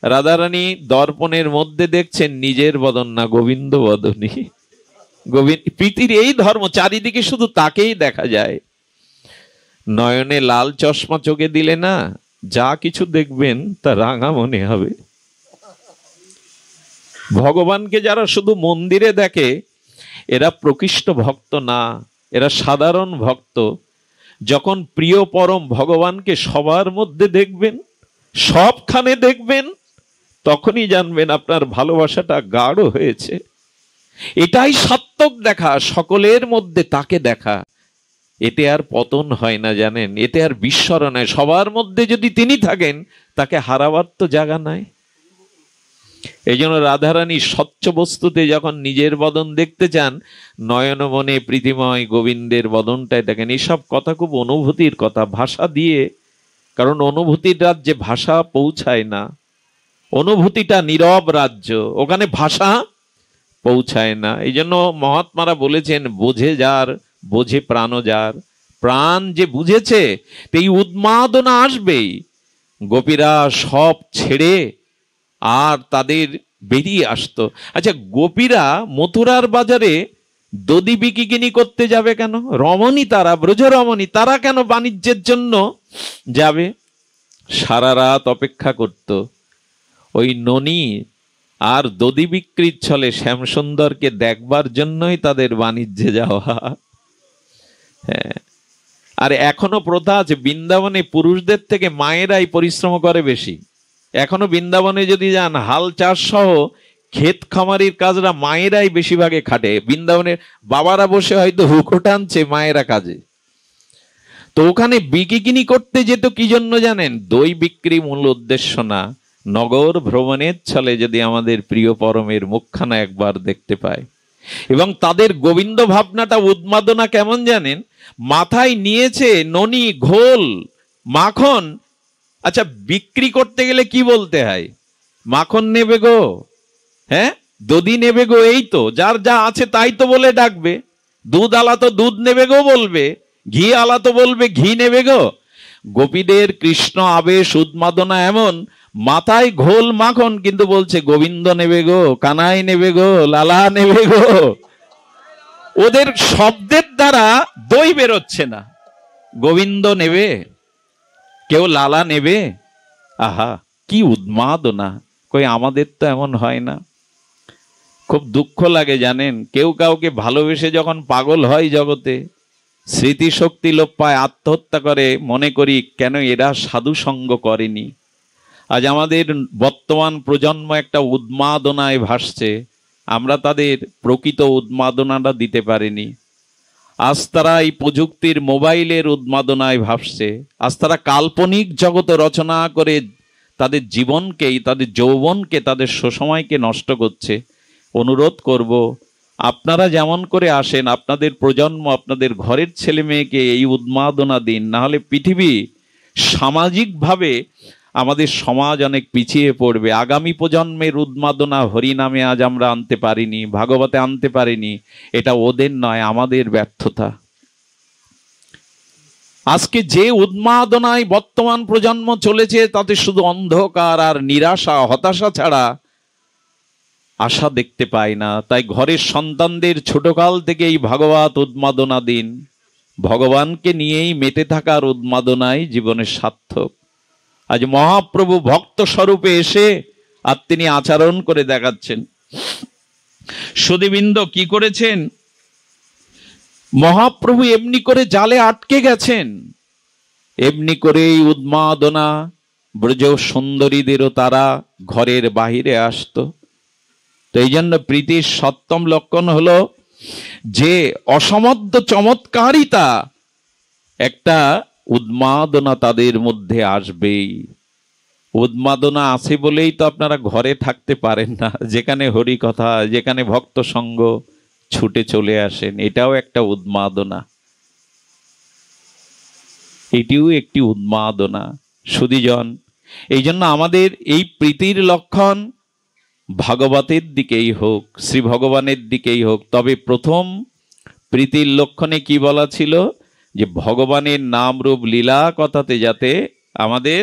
রাধারানী দর্পণের মধ্যে দেখছেন নিজের বদন না, গোবিন্দ বদনী। গোবিন্দ প্রীতির এই ধর্ম, চারিদিকে শুধু তাকেই দেখা যায়। নয়নে লাল চশমা চোখে দিলে না, যা কিছু দেখবেন তা রাঙা মনে হবে। ভগবানকে যারা শুধু মন্দিরে দেখে এরা প্রকৃষ্ট ভক্ত না, এরা সাধারণ ভক্ত। যখন প্রিয় পরম ভগবানকে সবার মধ্যে দেখবেন, সবখানে দেখবেন, তখনই জানবেন আপনার ভালোবাসাটা গাঢ় হয়েছে। এটাই সাত্ত্বিক দেখা, সকলের মধ্যে তাকে দেখা। এতে আর পতন হয় না জানেন, এতে আর বিস্মরণ হয়। সবার মধ্যে যদি তিনি থাকেন, তাকে হারাবার তো জায়গা নাই। এই জন্য রাধারানী স্বচ্ছ বস্তুতে যখন নিজের বদন দেখতে চান, নয়ন মনে প্রীতিময় গোবিন্দের বদনটাই দেখেন। এসব কথা খুব অনুভূতির কথা, ভাষা দিয়ে, কারণ অনুভূতির রাজ্যে ভাষা পৌঁছায় না। অনুভূতিটা নীরব রাজ্য, ওখানে ভাষা পৌঁছায় না। এই জন্য মহাত্মারা বলেছেন, বোঝে যার বোঝে প্রাণ যার। প্রাণ যে বুঝেছে, এই উন্মাদনা আসবেই। গোপীরা সব ছেড়ে আর তাদের বেরিয়ে আসতো। আচ্ছা, গোপীরা মথুরার বাজারে দধি বিকিনি করতে যাবে কেন? রমণী তারা, ব্রজ রমণী, তারা কেন বাণিজ্যের জন্য যাবে? সারা রাত অপেক্ষা করত ওই ননী আর দধি বিক্রির ছলে শ্যামসুন্দরকে দেখবার জন্যই তাদের বাণিজ্যে যাওয়া। হ্যাঁ, আর এখনো প্রথা আছে, বৃন্দাবনে পুরুষদের থেকে মায়েরাই পরিশ্রম করে বেশি। এখনো বৃন্দাবনে যদি যান, হাল চাষ সহ ক্ষেত খামারির কাজরা মায়েরাই বেশিরভাগে খাটে। বৃন্দাবনের বাবারা বসে হয়তো হুকো টানছে, মায়েরা কাজে। তো ওখানে বিকিনি করতে যেত কি জন্য জানেন? দই বিক্রি মূল উদ্দেশ্য না, নগর ভ্রমণের ছলে যদি আমাদের প্রিয় পরমের মুখখানা একবার দেখতে পায়। এবং তাদের গোবিন্দ ভাবনাটা, উন্মাদনা কেমন জানেন? মাথায় নিয়েছে ননি, ঘোল, মাখন। আচ্ছা, বিক্রি করতে গেলে কি বলতে হয়? মাখন নেবে গো, হ্যাঁ, দধি নেবে গো, এই তো যার যা আছে তাই তো বলে ডাকবে। দুধ আলা তো দুধ নেবে গো বলবে, ঘি আলা তো বলবে ঘি নেবে গো। গোপীদের কৃষ্ণ আবেশ উন্মাদনা এমন, মাথায় ঘোল মাখন, কিন্তু বলছে গোবিন্দ নেবে গো, কানাই নেবে গো, লালা নেবে গো। ওদের শব্দের দ্বারা দই বেরোচ্ছে না। গোবিন্দ নেবে, কেউ লালা নেবে। আহা, কি উন্মাদনা! কই আমাদের তো এমন হয় না। খুব দুঃখ লাগে জানেন, কেউ কাউকে ভালোবেসে যখন পাগল হয় জগতে, স্মৃতিশক্তি লোপ পায়, আত্মহত্যা করে, মনে করি কেন এরা সাধু সঙ্গ করেনি। আজ আমাদের বর্তমান প্রজন্ম একটা উন্মাদনায় ভাসছে, আমরা তাদের প্রকৃত উন্মাদনাটা দিতে পারিনি। আজ তারা এই প্রযুক্তির মোবাইলের উন্মাদনায় ভাসছে। আজ তারা কাল্পনিক জগৎ রচনা করে তাদের জীবনকেই, তাদের যৌবনকে, তাদের সুসময়কে নষ্ট করছে। অনুরোধ করব, আপনারা যেমন করে আসেন, আপনাদের প্রজন্ম, আপনাদের ঘরের ছেলে মেয়েকে এই উন্মাদনা দিন, না হলে পৃথিবী সামাজিকভাবে আমাদের সমাজ অনেক পিছিয়ে পড়বে। আগামী প্রজন্মের উন্মাদনা হরিনামে আজ আমরা আনতে পারিনি, ভাগবতে আনতে পারিনি, এটা ওদের নয়, আমাদের ব্যর্থতা। আজকে যে উন্মাদনায় বর্তমান প্রজন্ম চলেছে, তাতে শুধু অন্ধকার আর নিরাশা, হতাশা ছাড়া আশা দেখতে পাই না। তাই ঘরের সন্তানদের ছোটকাল থেকে এই ভাগবত উন্মাদনা দিন। ভগবানকে নিয়েই মেতে থাকার উন্মাদনাই জীবনের সার্থক। আজ মহাপ্রভু ভক্ত স্বরূপে এসে আর তিনি আচরণ করে দেখাচ্ছেন। সুধীবৃন্দ কি করেছেন? মহাপ্রভু এমনি করে জালে আটকে গেছেন, এমনি করেই উন্মাদনা ব্রজ সুন্দরীদেরও তারা ঘরের বাহিরে আসতো। তো এই জন্য প্রীতির সপ্তম লক্ষণ হলো যে অসমর্থ চমৎকারিতা, একটা উন্মাদনা তাদের মধ্যে আসবেই। উন্মাদনা আছে বলেই তো আপনারা ঘরে থাকতে পারেন না, যেখানে হরি কথা, যেখানে ভক্ত সঙ্গ, ছুটে চলে আসেন। এটাও একটা উন্মাদনা। এটিও একটি উন্মাদনা। সুধীজন, এই জন্য আমাদের এই প্রীতির লক্ষণ ভাগবতের দিকেই হোক, শ্রী ভগবানের দিকেই হোক। তবে প্রথম প্রীতির লক্ষণে কি বলা ছিল? যে ভগবানের নাম রূপ লীলা কথাতে যাতে আমাদের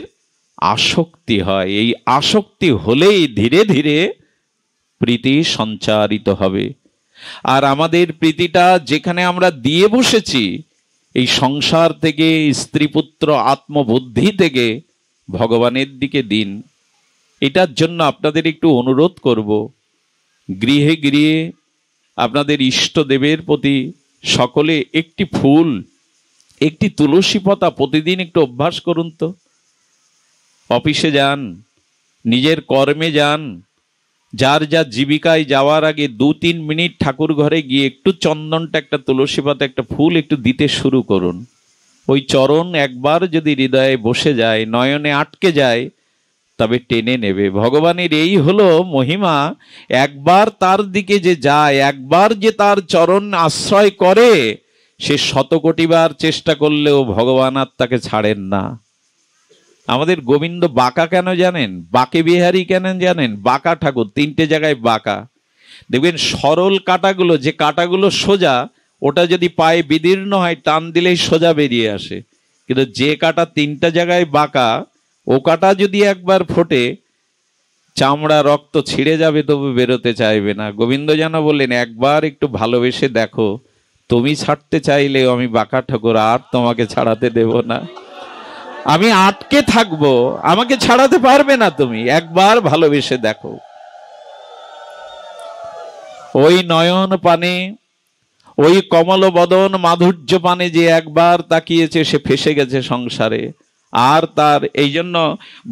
আসক্তি হয়। এই আসক্তি হলেই ধীরে ধীরে প্রীতি সঞ্চারিত হবে। আর আমাদের প্রীতিটা যেখানে আমরা দিয়ে বসেছি, এই সংসার থেকে, স্ত্রী পুত্র আত্মবুদ্ধি থেকে ভগবানের দিকে দিন। এটার জন্য আপনাদের একটু অনুরোধ করব, গৃহে গৃহে আপনাদের ইষ্টদেবের প্রতি সকলে একটি ফুল, একটি তুলসী পাতা প্রতিদিন একটু অভ্যাস করুন তো। অফিসে যান, নিজের কর্মে যান, যার যার জীবিকায় যাওয়ার আগে 2-3 মিনিট ঠাকুর ঘরে গিয়ে একটু চন্দনটা, একটা তুলসী পাতা, একটা ফুল একটু দিতে শুরু করুন। ওই চরণ একবার যদি হৃদয়ে বসে যায়, নয়নে আটকে যায়, তবে টেনে নেবে। ভগবানের এই হলো মহিমা। একবার তার দিকে যে যায়, একবার যে তার চরণ আশ্রয় করে, সে 100 কোটিবার চেষ্টা করলেও ভগবান আর তাকে ছাড়েন না। আমাদের গোবিন্দ বাঁকা কেন জানেন? বাঁকে বিহারী কেন জানেন? বাঁকা ঠাকুর, 3টে জায়গায় বাঁকা। দেখবেন সরল কাটাগুলো, যে কাটাগুলো সোজা, ওটা যদি পায়ে বিদীর্ণ হয়, টান দিলেই সোজা বেরিয়ে আসে। কিন্তু যে কাটা 3টা জায়গায় বাঁকা, ও কাটা যদি একবার ফোটে, চামড়া রক্ত ছিঁড়ে যাবে, তবু বেরোতে চাইবে না। গোবিন্দ যেন বললেন, একবার একটু ভালোবেসে দেখো, তুমি ছাড়তে চাইলেও আমি বাঁকা ঠাকুর আর তোমাকে ছাড়াতে দেব না। আমি আটকে থাকবো, আমাকে ছাড়াতে পারবে না তুমি, একবার ভালোবেসে দেখো। ওই নয়ন পানে, ওই কমল বদন মাধুর্য পানে যে একবার তাকিয়েছে, সে ফেসে গেছে সংসারে। আর তার এই জন্য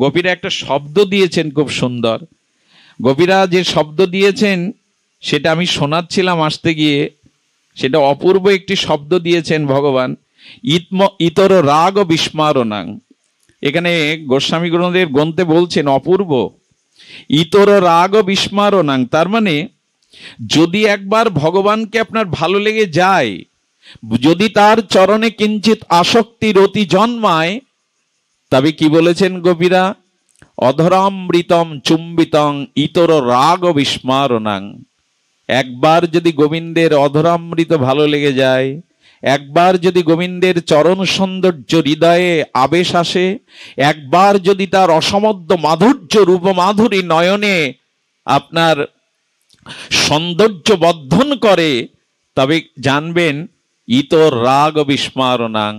গোপীরা একটা শব্দ দিয়েছেন খুব সুন্দর। গোপীরা যে শব্দ দিয়েছেন সেটা আমি শোনাচ্ছিলাম আসতে গিয়ে, সেটা অপূর্ব একটি শব্দ দিয়েছেন ভগবান। ইতর রাগ বিস্মারণাং। এখানে গোস্বামী গ্রন্থের গ্রন্থে বলছেন অপূর্ব, ইতর রাগ বিস্মারণাং। তার মানে যদি একবার ভগবানকে আপনার ভালো লেগে যায়, যদি তার চরণে কিঞ্চিত আসক্তির অতি জন্মায়, তবে কি বলেছেন গোপীরা? অধরামৃতম চুম্বিতং ইতর রাগ বিস্মারণাং। একবার যদি গোবিন্দের অধরামৃত ভালো লেগে যায়, একবার যদি গোবিন্দের চরণ সৌন্দর্য হৃদয়ে আবেশ আসে, একবার যদি তার অসমদ্য মাধুর্য রূপ মাধুরী নয়নে আপনার সৌন্দর্য বর্ধন করে, তবে জানবেন ইতর রাগ বিস্মারণাং।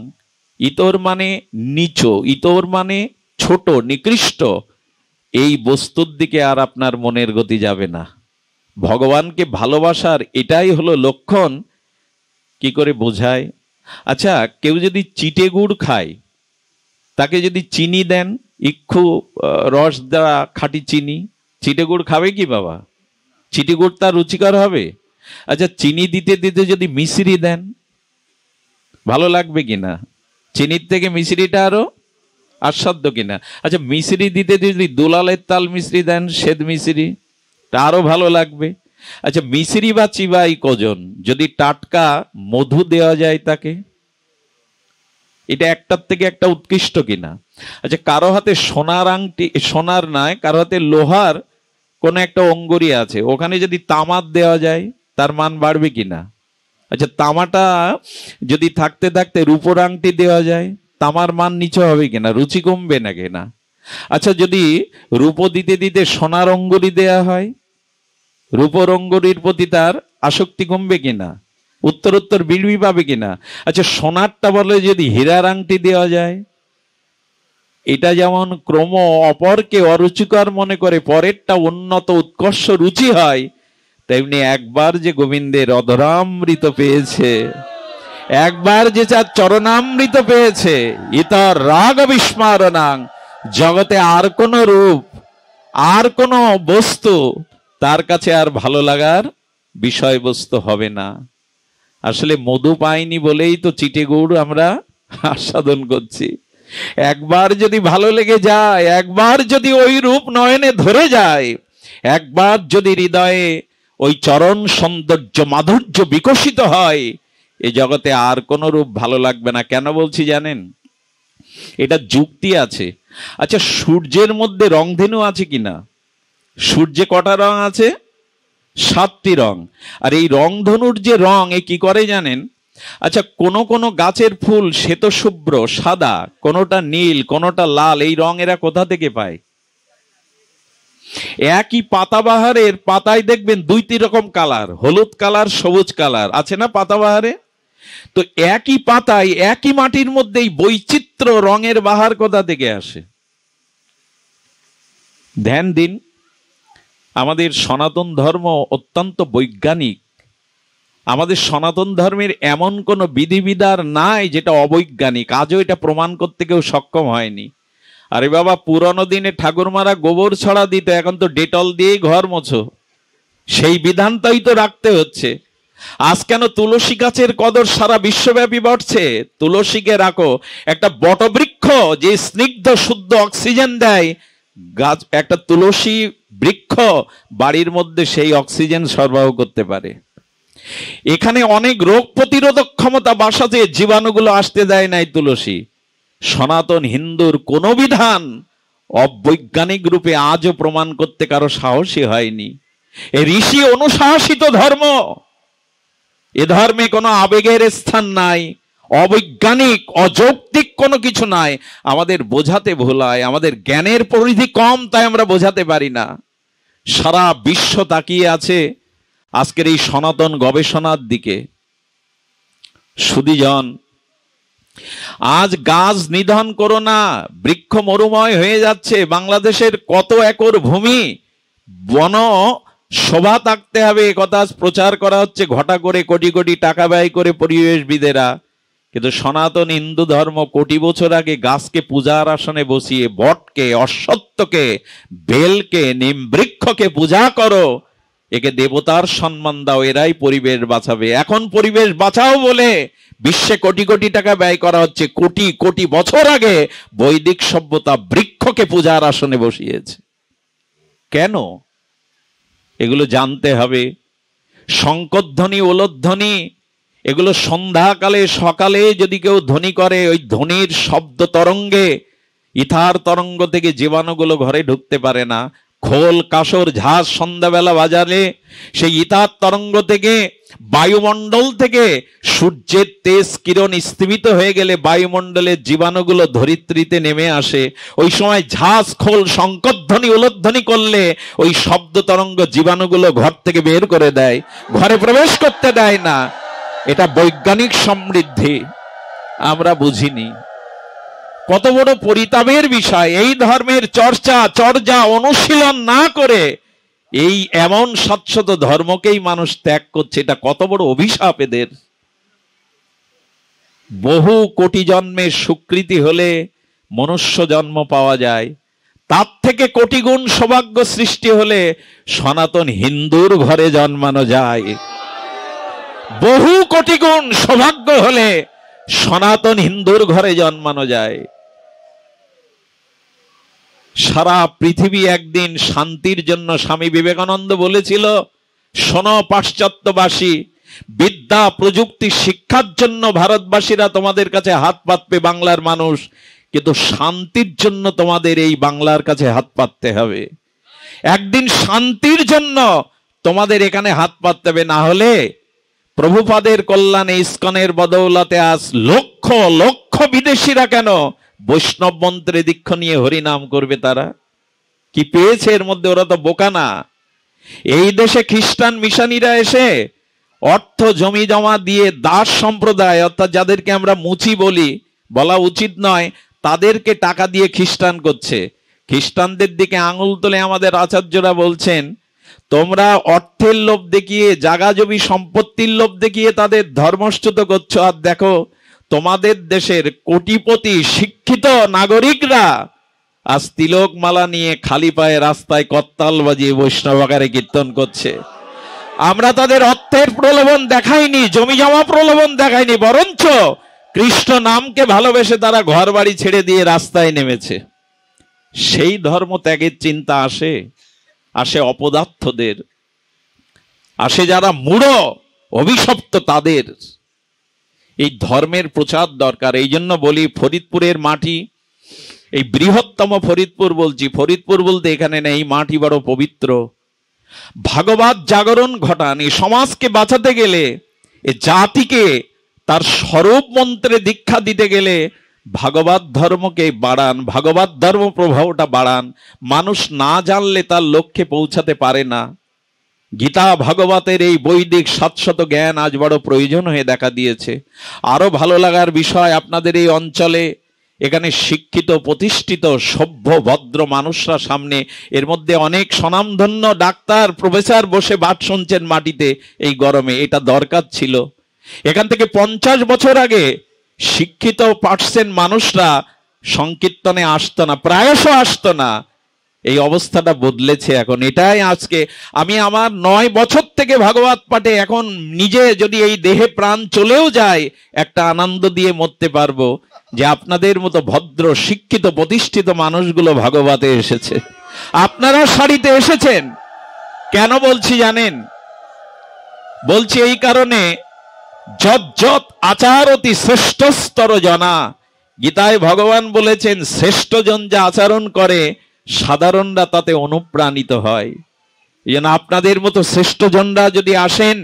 ইতর মানে নিচ, ইতর মানে ছোট, নিকৃষ্ট। এই বস্তুর দিকে আর আপনার মনের গতি যাবে না। ভগবানকে ভালোবাসার এটাই হলো লক্ষণ। কি করে বোঝায়? আচ্ছা, কেউ যদি চিটে গুড় খায়, তাকে যদি চিনি দেন, ইক্ষু রস দেওয়া খাঁটি চিনি, চিটে গুড় খাবে কি বাবা? চিটে গুড় তার রুচিকর হবে? আচ্ছা, চিনি দিতে দিতে যদি মিশ্রি দেন, ভালো লাগবে কিনা? চিনির থেকে মিশ্রিটা আরো আস্বাদ্য কিনা? আচ্ছা, মিশ্রি দিতে যদি দুলালের তাল মিশ্রি দেন, শ্বেত মিশ্রি, তা আরো ভালো লাগবে। আচ্ছা, মিশ্রি বা চিবাই কজন, যদি টাটকা মধু দেওয়া যায় তাকে, এটা একটার থেকে একটা উৎকৃষ্ট কিনা? আচ্ছা, কারো হাতে সোনার আংটি, সোনার নয়, কারো হাতে লোহার কোন একটা অঙ্গুরি আছে, ওখানে যদি তামার দেওয়া যায়, তার মান বাড়বে কিনা? আচ্ছা, তামাটা যদি থাকতে থাকতে রূপোর আংটি দেওয়া যায়, তামার মান নিচে হবে কিনা? রুচি কমবে না কিনা? আচ্ছা, যদি রূপো দিতে দিতে সোনার অঙ্গুরি দেয়া হয়, রূপোর অঙ্গুরির প্রতি তার আসক্তি কমবে কিনা? উত্তরোত্তর বিড়বি পাবে কিনা? আচ্ছা, সোনারটা বলে যদি হীরার আংটি দেওয়া যায়, এটা যেমন ক্রম অপরকে অরুচিকর মনে করে পরেরটা উন্নত উৎকর্ষ রুচি হয়, তেমনি একবার যে গোবিন্দের অধরামৃত পেয়েছে, একবার যে তার চরণামৃত পেয়েছে, ইতর রাগ বিস্মারণাং, জগতে আর কোন রূপ, আর কোন বস্তু তার কাছে আর ভালো লাগার বিষয়বস্তু হবে না। আসলে মধু পাইনি বলেই তো চিটে গুড় আমরা আস্বাদন করছি। একবার যদি ভালো লেগে যায়, একবার যদি ওই রূপ নয়নে ধরে যায়, একবার যদি হৃদয়ে ওই চরণ সৌন্দর্য মাধুর্য বিকশিত হয়, এই জগতে আর কোন রূপ ভালো লাগবে না। কেন বলছি জানেন? এটা যুক্তি আছে। আচ্ছা, সূর্যের মধ্যে রংধেনু আছে কিনা? সূর্যে কটা রং আছে? 7টি রং। আর এই রংধনুর যে রং, এ কি করে জানেন? আচ্ছা, কোন কোন গাছের ফুল শ্বেতশুভ্র সাদা, কোনটা নীল, কোনটা লাল, এই রং এরা কোথা থেকে পায়? একই পাতাবাহারের পাতায় দেখবেন 2-3 রকম কালার, হলুদ কালার, সবুজ কালার আছে না পাতাবাহারে? তো একই পাতায় একই মাটির মধ্যেই বৈচিত্র্য রঙের বাহার কোথা থেকে আসে? ধ্যান দিন, আমাদের সনাতন ধর্ম অত্যন্ত বৈজ্ঞানিক। আমাদের সনাতন ধর্মের এমন কোনো বিধিবিধান নাই যেটা অবৈজ্ঞানিক। আজও এটা প্রমাণ করতে কেউ সক্ষম হয়নি। আরে বাবা, পুরনো দিনে ঠাকুরমারা গোবর ছড়া দিত, এখন তো ডেটল দিয়েই ঘর মোছো। সেই বিধানটাই তো রাখতে হচ্ছে। আজ কেন তুলসী গাছের কদর সারা বিশ্বব্যাপী বাড়ছে? তুলসীকে রাখো, একটা বটবৃক্ষ যে স্নিগ্ধ শুদ্ধ অক্সিজেন দেয়, গাছ একটা তুলসী বৃক্ষ বাড়ির মধ্যে সেই অক্সিজেন সরবরাহ করতে পারে। এখানে অনেক রোগ প্রতিরোধক ক্ষমতা বাসাতে জীবাণুগুলো আসতে দেয় নাই তুলসী। সনাতন হিন্দুর কোন বিধান অবৈজ্ঞানিক রূপে আজও প্রমাণ করতে কারো সাহসী হয়নি। এ ঋষি অনুশাসিত ধর্ম, এ ধর্মে কোনো আবেগের স্থান নাই, অবৈজ্ঞানিক অযৌক্তিক কোনো কিছু নাই। আমাদের বোঝাতে ভুল হয়, আমাদের জ্ঞানের পরিধি কম, তাই আমরা বোঝাতে পারি না। সারা বিশ্ব তাকিয়ে আছে আজকের এই সনাতন গবেষণার দিকে। সুধীজন, আজ গাছ নিধন করো না, বৃক্ষ মরুময় হয়ে যাচ্ছে। বাংলাদেশের কত একর ভূমি বন শোভা থাকতে হবে, কথা প্রচার করা হচ্ছে ঘটা করে, কোটি কোটি টাকা ব্যয় করে পরিবেশবিদেরা। কিন্তু সনাতন হিন্দু ধর্ম কোটি বছর আগে গাছকে পূজার আসনে বসিয়ে বটকে, অশ্বত্থকে, বেলকে, নিম বৃক্ষকে পূজা করো, একে দেবতার সম্মান দাও, এরাই পরিবেশ বাঁচাবে। এখন পরিবেশ বাঁচাও বলে বিশ্বে কোটি কোটি টাকা ব্যয় করা হচ্ছে। কোটি কোটি বছর আগে বৈদিক সভ্যতা বৃক্ষকে পূজার আসনে বসিয়েছে। কেন? এগুলো জানতে হবে। শঙ্করধ্বনি, ওলধ্বনি, এগুলো সন্ধ্যাকালে সকালে যদি কেউ ধ্বনি করে, ওই ধ্বনির শব্দ তরঙ্গে, ইথার তরঙ্গ থেকে জীবাণুগুলো ঘরে ঢুকতে পারে না। খোল, কাসর, ঝাঁজ সন্ধ্যাবেলা বাজালে সেই ইথার তরঙ্গ থেকে, বায়ুমণ্ডল থেকে সূর্যের তেজ কিরণ স্থিমিত হয়ে গেলে বায়ুমণ্ডলের জীবাণুগুলো ধরিত্রীতে নেমে আসে। ওই সময় ঝাঁজ, খোল, শঙ্করধ্বনি, উলধ্বনি করলে ওই শব্দ তরঙ্গ জীবাণুগুলো ঘর থেকে বের করে দেয়, ঘরে প্রবেশ করতে দেয় না। এটা বৈজ্ঞানিক সমৃদ্ধি, আমরা বুঝিনি। কত বড় পরিতাপের বিষয়, এই ধর্মের চর্চা অনুশীলন না করে এই এমন শাশ্বত ধর্মকেই মানুষ ত্যাগ করছে। এটা কত বড় অভিশাপ এদের। বহু কোটি জন্মের স্বীকৃতি হলে মনুষ্য জন্ম পাওয়া যায়, তার থেকে কোটি গুণ সৌভাগ্য সৃষ্টি হলে সনাতন হিন্দুর ঘরে জন্মানো যায়। বহু কোটি গুণ সৌভাগ্য হলে সনাতন হিন্দুর ঘরে জন্মানো যায়। সারা পৃথিবী একদিন শান্তির জন্য, স্বামী বিবেকানন্দ বলেছিল, শোনো পাশ্চাত্যবাসী, বিদ্যা, প্রযুক্তি, শিক্ষার জন্য ভারতবাসীরা তোমাদের কাছে হাত পাতবে, বাংলার মানুষ, কিন্তু শান্তির জন্য তোমাদের এই বাংলার কাছে হাত পাততে হবে। একদিন শান্তির জন্য তোমাদের এখানে হাত পাততে হবে, না হলে প্রভুপাদের কল্যাণে ইস্কনের বদৌলতে আজ লক্ষ লক্ষ বিদেশিরা কেন বৈষ্ণব মন্ত্রে দীক্ষা নিয়ে হরিনাম করবে। তারা কি পেয়েছে এর মধ্যে? ওরা তো বোকা না। এই দেশে খ্রিস্টান মিশনীরা এসে অর্থ জমি জমা দিয়ে দাস সম্প্রদায়, অর্থাৎ যাদেরকে আমরা মুচি বলি, বলা উচিত নয়, তাদেরকে টাকা দিয়ে খ্রিস্টান করছে। খ্রিস্টানদের দিকে আঙুল তুলে আমাদের আচার্যরা বলছেন, তোমরা অর্থের লোভ দেখিয়ে, জাগা জমি সম্পত্তির লোভ দেখিয়ে তাদের ধর্মচ্যুত করছো। আর দেখো, তোমাদের দেশের কোটিপতি শিক্ষিত নাগরিকরা আজ তিলক মালা নিয়ে খালি পায়ে রাস্তায় করতাল বাজিয়ে বৈষ্ণব আকারে কীর্তন করছে। আমরা তাদের অর্থের প্রলোভন দেখাইনি, জমি জমা প্রলোভন দেখাইনি, বরঞ্চ কৃষ্ণ নামকে ভালোবেসে তারা ঘর বাড়ি ছেড়ে দিয়ে রাস্তায় নেমেছে। সেই ধর্ম ত্যাগের চিন্তা আসে অপদার্থদের, আসে যারা মূঢ় অভিশপ্ত তাদের। এই ধর্মের প্রচার দরকার। এই জন্য বলি ফরিদপুরের মাটি, এই বৃহত্তম ফরিদপুর বলছি, ফরিদপুর বলতে এখানে নেই, মাটি বড় পবিত্র। ভাগবত জাগরণ ঘটান। এই সমাজকে বাঁচাতে গেলে, এ জাতিকে তার স্বরূপ মন্ত্রে দীক্ষা দিতে গেলে ভাগবত ধর্মকে বাড়ান, ভাগবত ধর্ম প্রভাবটা বাড়ান। মানুষ না জানলে তার লক্ষ্যে পৌঁছাতে পারে না। গীতা ভাগবতের এই বৈদিক শাশ্বত জ্ঞান আজ বড় প্রয়োজন হয়ে দেখা দিয়েছে। আরো ভালো লাগার বিষয়, আপনাদের এই অঞ্চলে এখানে শিক্ষিত প্রতিষ্ঠিত সভ্য ভদ্র মানুষরা সামনে, এর মধ্যে অনেক স্বনামধন্য ডাক্তার প্রফেসর বসে বাট শুনছেন মাটিতে এই গরমে। এটা দরকার ছিল। এখান থেকে 50 বছর আগে শিক্ষিত পার্সেন্ট মানুষরা সংকীর্তনে আসতো না, প্রায়শ আসতো না। এই অবস্থাটা বদলেছে এখন। এটাই আজকে আমি আমার 9 বছর থেকে ভাগবত পাঠে, এখন নিজে যদি এই দেহে প্রাণ চলেও যায় একটা আনন্দ দিয়ে মরতে পারবো যে আপনাদের মতো ভদ্র শিক্ষিত প্রতিষ্ঠিত মানুষগুলো ভাগবতে এসেছে। আপনারা সারিতে এসেছেন। কেন বলছি জানেন? বলছি এই কারণে, যজ্জত আচারতি শ্রেষ্ঠস্তর জনা। গীতায় ভগবান বলেছেন শ্রেষ্ঠজন যা আচরণ করে সাধারণরা তাতে অনুপ্রাণিত হয়। এই জন্য আপনাদের মতো শ্রেষ্ঠজনরা যদি আসেন,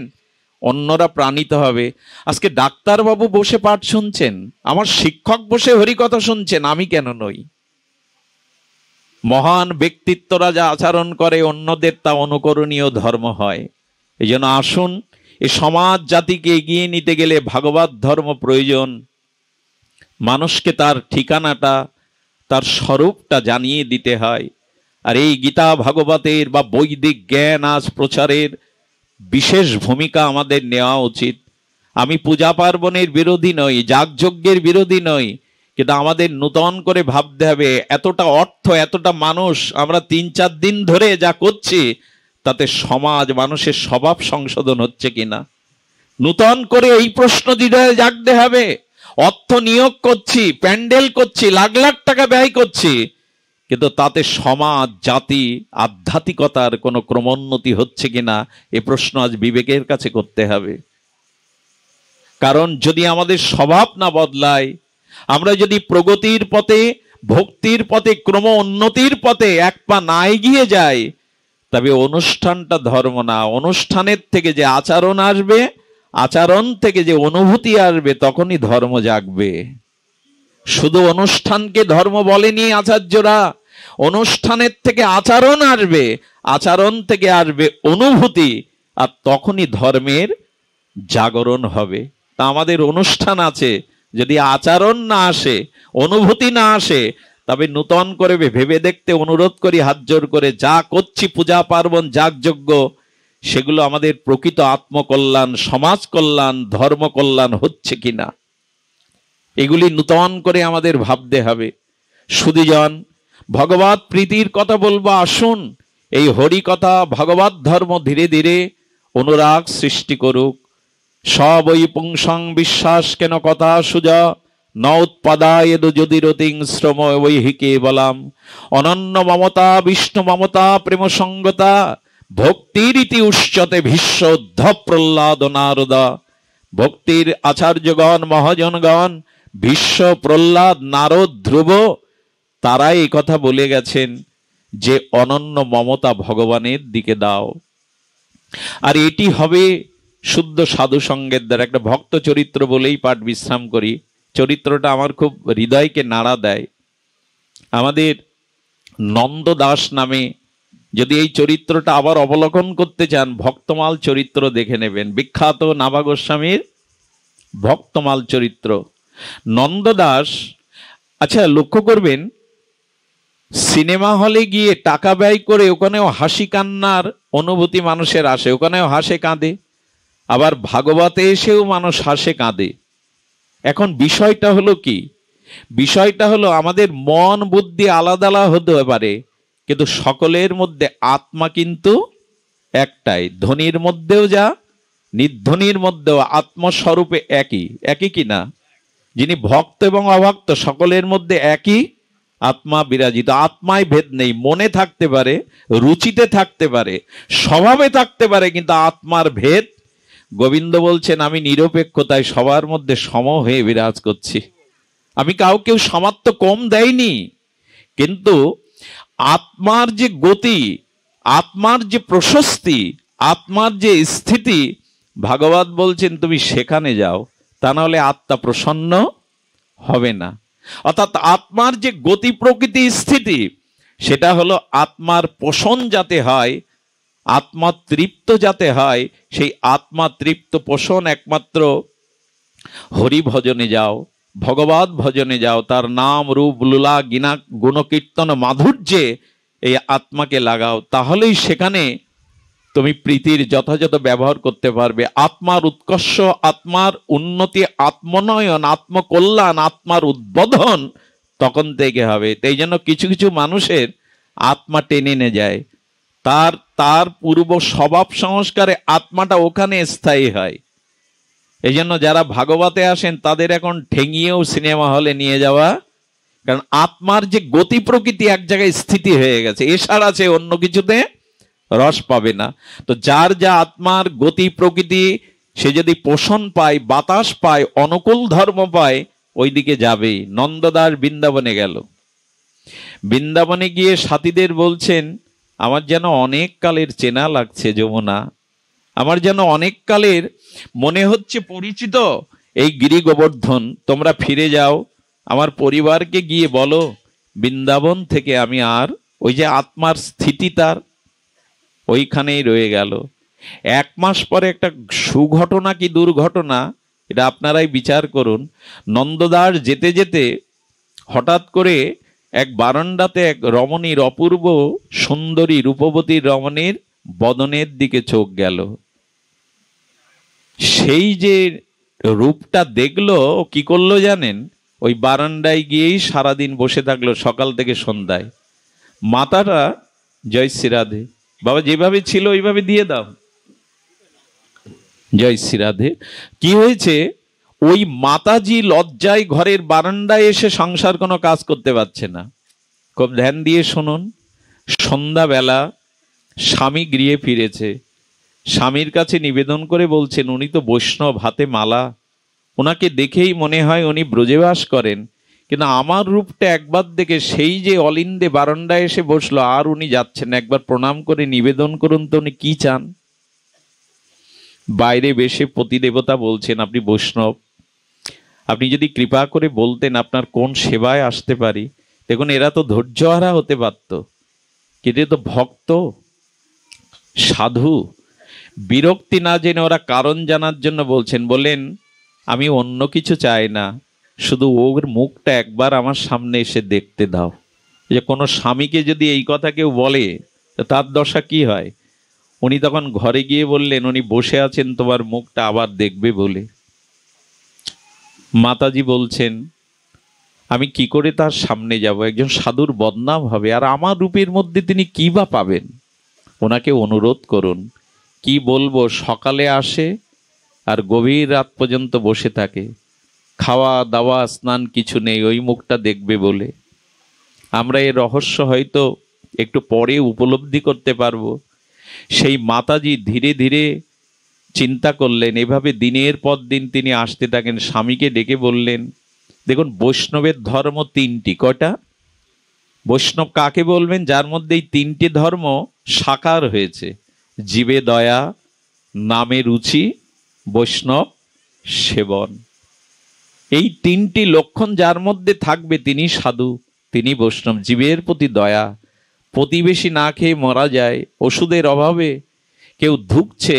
অন্যরা প্রাণিত হবে। আজকে ডাক্তারবাবু বসে পাঠ শুনছেন, আমার শিক্ষক বসে হরিকথা শুনছেন, আমি কেন নই? মহান ব্যক্তিত্বরা যা আচরণ করে অন্যদের তা অনুকরণীয় ধর্ম হয়। এই জন্য আসুন, এই সমাজ জাতিকে এগিয়ে নিতে গেলে ভাগবত ধর্ম প্রয়োজন। মানুষকে তার ঠিকানাটা, তার স্বরূপটা জানিয়ে দিতে হয়। আর এই গীতা ভাগবতের বা বৈদিক জ্ঞান আজ প্রচারের বিশেষ ভূমিকা আমাদের নেওয়া উচিত। আমি পূজা পার্বণের বিরোধী নই, যাগযজ্ঞের বিরোধী নই, কিন্তু আমাদের নূতন করে ভাবতে হবে এতটা অর্থ, এতটা মানুষ আমরা 3-4 দিন ধরে যা করছি তাতে সমাজ মানুষের স্বভাব সংশোধন হচ্ছে কিনা। নূতন করে এই প্রশ্ন হৃদয়ে জাগতে হবে। অর্থ নিয়োগ করছি, প্যান্ডেল করছি, লাখ লাখ টাকা ব্যয় করছি, কিন্তু তাতে সমাজ জাতি আধ্যাত্মিকতার কোনো ক্রমোন্নতি হচ্ছে কিনা এ প্রশ্ন আজ বিবেকের কাছে করতে হবে। কারণ যদি আমাদের স্বভাব না বদলায়, আমরা যদি প্রগতির পথে, ভক্তির পথে, ক্রম উন্নতির পথে এক পা না এগিয়ে যাই, তবে অনুষ্ঠানটা ধর্ম না। অনুষ্ঠানের থেকে যে আচরণ আসবে, আচরণ থেকে যে অনুভূতি আসবে, তখনই ধর্ম জাগবে। শুধু অনুষ্ঠানকে ধর্ম বলেনি আচার্যরা, অনুষ্ঠানের থেকে আচরণ আসবে, আচরণ থেকে আসবে অনুভূতি, আর তখনই ধর্মের জাগরণ হবে। তা আমাদের অনুষ্ঠান আছে, যদি আচরণ না আসে, অনুভূতি না আসে, তবে নূতন করে ভেবে দেখতে অনুরোধ করি হাত জোর করে। যা করছি পূজা পার্বণ যাগযজ্ঞ, সেগুলো আমাদের প্রকৃত আত্মকল্যাণ, সমাজ কল্যাণ, ধর্ম কল্যাণ হচ্ছে কিনা, এগুলি নূতন করে আমাদের ভাবতে হবে। সুধীজন, ভগবত প্রীতির কথা বলবো, আসুন এই হরি কথা ভগবত ধর্ম ধীরে ধীরে অনুরাগ সৃষ্টি করুক। সবই পুংসং বিশ্বাস কেন কথা সুজা ন উৎপাদায় যদি রতিং শ্রম বৈহিকে বলাম। অনন্য মমতা বিষ্ণু মমতা প্রেম সঙ্গতা ভক্তিরীতি উচ্চতে ভীষ্ম উদ্ধব প্রহ্লাদ নারদা। ভক্তির আচার্যগণ মহাজনগণ ভীষ্ম প্রহ্লাদ নারদ ধ্রুব, তারা এই কথা বলে গেছেন যে অনন্য মমতা ভগবানের দিকে দাও। আর এটি হবে শুদ্ধ সাধু সঙ্গের দ্বারা। একটা ভক্ত চরিত্র বলেই পাঠ বিশ্রাম করি। চরিত্রটা আমার খুব হৃদয়কে নাড়া দেয়। আমাদের নন্দ দাস নামে, যদি এই চরিত্রটা আবার অবলোকন করতে চান, ভক্তমাল চরিত্র দেখে নেবেন। বিখ্যাত নাভা গোস্বামীর ভক্তমাল চরিত্র নন্দ দাস। আচ্ছা, লক্ষ্য করবেন, সিনেমা হলে গিয়ে টাকা ব্যয় করে ওখানেও হাসি কান্নার অনুভূতি মানুষের আসে, ওখানেও হাসে কাঁদে। আবার ভাগবতে এসেও মানুষ হাসে কাঁদে। এখন বিষয়টা হলো কি? বিষয়টা হলো আমাদের মন বুদ্ধি আলাদা আলাদা হতে পারে, কিন্তু সকলের মধ্যে আত্মা কিন্তু একটাই। ধনীর মধ্যেও যা, নির্ধনীর মধ্যেও আত্মস্বরূপে একই। একই কি না? যিনি ভক্ত এবং অভক্ত সকলের মধ্যে একই আত্মা বিরাজিত। আত্মায় ভেদ নেই। মনে থাকতে পারে, রুচিতে থাকতে পারে, স্বভাবে থাকতে পারে, কিন্তু আত্মার ভেদ গোবিন্দ বলছেন আমি নিরপেক্ষতায় সবার মধ্যে সম হয়ে বিরাজ করছি, আমি কাউকেও সমাত্ম কম দেয়নি। কিন্তু আত্মার যে গতি, আত্মার যে প্রশস্তি, আত্মার যে স্থিতি, ভাগবত বলছেন তুমি সেখানে যাও, তা নাহলে আত্মা প্রসন্ন হবে না। অর্থাৎ আত্মার যে গতি প্রকৃতি স্থিতি, সেটা হলো আত্মার পোষণ যাতে হয়, আত্মা তৃপ্ত যাতে হয়, সেই আত্মা তৃপ্ত পোষণ একমাত্র হরি ভজনে যাও, ভগবত ভজনে যাও, তার নাম রূপ লীলা গুণকীর্তন মাধুর্যে এই আত্মাকে লাগাও, তাহলেই সেখানে তুমি প্রীতির যথাযথ ব্যবহার করতে পারবে। আত্মার উৎকর্ষ, আত্মার উন্নতি, আত্মনয়ন, আত্মকল্যাণ, আত্মার উদ্বোধন তখন থেকে হবে। তাই জন্য কিছু কিছু মানুষের আত্মা টেনে নিয়ে যায়, তার পূর্ব স্বভাব সংস্কারে আত্মাটা ওখানে স্থায়ী হয়। এই জন্য যারা ভাগবতে আসেন তাদের এখন ঠেঙিয়েও সিনেমা হলে নিয়ে যাওয়া, কারণ আত্মার যে গতি প্রকৃতি এক জায়গায় স্থিতি হয়ে গেছে, এছাড়া আছে অন্য কিছুতে রস পাবে না। তো যার যা আত্মার গতি প্রকৃতি, সে যদি পোষণ পায়, বাতাস পায়, অনুকূল ধর্ম পায়, ওই দিকে যাবেই। নন্দদাস বৃন্দাবনে গেল, বৃন্দাবনে গিয়ে সাথীদের বলছেন আমার যেন অনেক কালের চেনা লাগছে যমুনা, আমার যেন অনেক কালের মনে হচ্ছে পরিচিত এই গিরি গোবর্ধন, তোমরা ফিরে যাও, আমার পরিবারকে গিয়ে বলো বৃন্দাবন থেকে আমি আর, ওই যে আত্মার স্থিতি তার ওইখানেই রয়ে গেল। 1 মাস পরে একটা সুঘটনা কি দুর্ঘটনা, এটা আপনারাই বিচার করুন। নন্দদাস যেতে যেতে হঠাৎ করে এক বারান্দাতে এক রমণীর, অপূর্ব সুন্দরী রূপবতী রমণীর বদনের দিকে চোখ গেল। সেই যে রূপটা দেখলো, কি করলো জানেন? ওই বারান্দায় গিয়েই সারাদিন বসে থাকলো, সকাল থেকে সন্ধ্যায়। মাতাটা জয় শ্রী রাধে, বাবা যেভাবে ছিল ওইভাবে দিয়ে দাও, জয় শ্রী রাধে। কি হয়েছে, ওই মাতাজি লজ্জায় ঘরের বারান্দায় এসে সংসার কোনো কাজ করতে পারছে না। খুব ধ্যান দিয়ে শুনুন। সন্ধ্যাবেলা স্বামী গৃহে ফিরেছে, স্বামীর কাছে নিবেদন করে বলছেন উনি তো বৈষ্ণব, হাতে মালা, ওনাকে দেখেই মনে হয় উনি ব্রজে বাস করেন, কিন্তু আমার রূপটা একবার দেখে সেই যে অলিন্দে বারান্দায় এসে বসলো, আর উনি যাচ্ছেন, একবার প্রণাম করে নিবেদন করুন তো উনি কি চান। বাইরে বেশে পতিদেবতা বলছেন আপনি বৈষ্ণব, আপনি যদি কৃপা করে বলতেন আপনার কোন সেবায় আসতে পারি। দেখুন এরা তো ধৈর্যহারা হতে পারত, কিন্তু এ তো ভক্ত সাধু। বিরক্তি না জেনে ওরা কারণ জানার জন্য বলছেন, বলেন আমি অন্য কিছু চাই না, শুধু ওর মুখটা একবার আমার সামনে এসে দেখতে দাও। যে কোনো স্বামীকে যদি এই কথা কেউ বলে তার দশা কি হয়। উনি তখন ঘরে গিয়ে বললেন উনি বসে আছেন তোমার মুখটা আবার দেখবে বলে। মাতাজি বলছেন আমি কি করে তার সামনে যাব, একজন সাধুর বদনাম হবে, আর আমার রূপের মধ্যে তিনি কি বা পাবেন। ওনাকে অনুরোধ করুন। কি বলবো, সকালে আসে আর গভীর রাত পর্যন্ত বসে থাকে, খাওয়া দাওয়া স্নান কিছু নেই, ওই মুখটা দেখবে বলে। আমরা এই রহস্য হয়তো একটু পরে উপলব্ধি করতে পারবো। সেই মাতাজি ধীরে ধীরে চিন্তা করলেন, এভাবে দিনের পর দিন তিনি আসতে থাকেন। স্বামীকে ডেকে বললেন দেখুন বৈষ্ণবের ধর্ম 3টি। কয়টা? বৈষ্ণব কাকে বলবেন? যার মধ্যে এই 3টি ধর্ম সাকার হয়েছে। জীবে দয়া, নামে রুচি, বৈষ্ণব সেবন। এই 3টি লক্ষণ যার মধ্যে থাকবে তিনি সাধু, তিনি বৈষ্ণব। জীবের প্রতি দয়া, প্রতিবেশী না খেয়ে মারা যায়, ওষুধের অভাবে কেউ ধুকছে,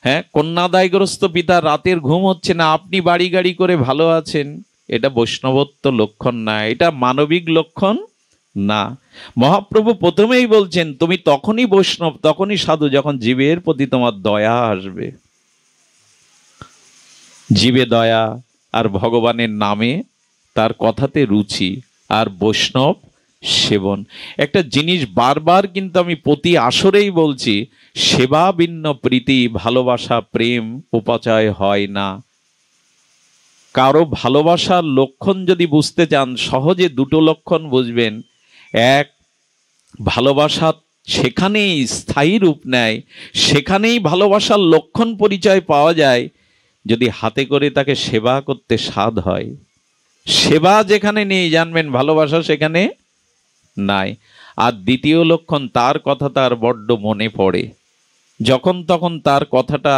হ্যাঁ, কন্যাদায়গ্রস্ত পিতা রাতের ঘুম হচ্ছে না, আপনি বাড়ি গাড়ি করে ভালো আছেন, এটা বৈষ্ণবত্ব লক্ষণ না, এটা মানবিক লক্ষণ না। মহাপ্রভু প্রথমেই বলছেন তুমি তখনই বৈষ্ণব, তখনই সাধু যখন জীবের প্রতি তোমার দয়া আসবে। জীবে দয়া, আর ভগবানের নামে তার কথাতে রুচি, আর বৈষ্ণব সেবন। একটা জিনিস বারবার কিন্তু আমি প্রতি আসরেই বলছি, সেবা ভিন্ন প্রীতি, ভালোবাসা প্রেম উপচয় হয় না। কারো ভালোবাসার লক্ষণ যদি বুঝতে চান, সহজে 2টো লক্ষণ বুঝবেন। এক, ভালোবাসা সেখানেই স্থায়ী রূপ নেয়, সেখানেই ভালোবাসার লক্ষণ পরিচয় পাওয়া যায়, যদি হাতে করে তাকে সেবা করতে স্বাদ হয়। সেবা যেখানে নেই জানবেন ভালোবাসা সেখানে নাই। আর দ্বিতীয় লক্ষণ, তার কথা তার বড্ড মনে পড়ে, যখন তখন তার কথাটা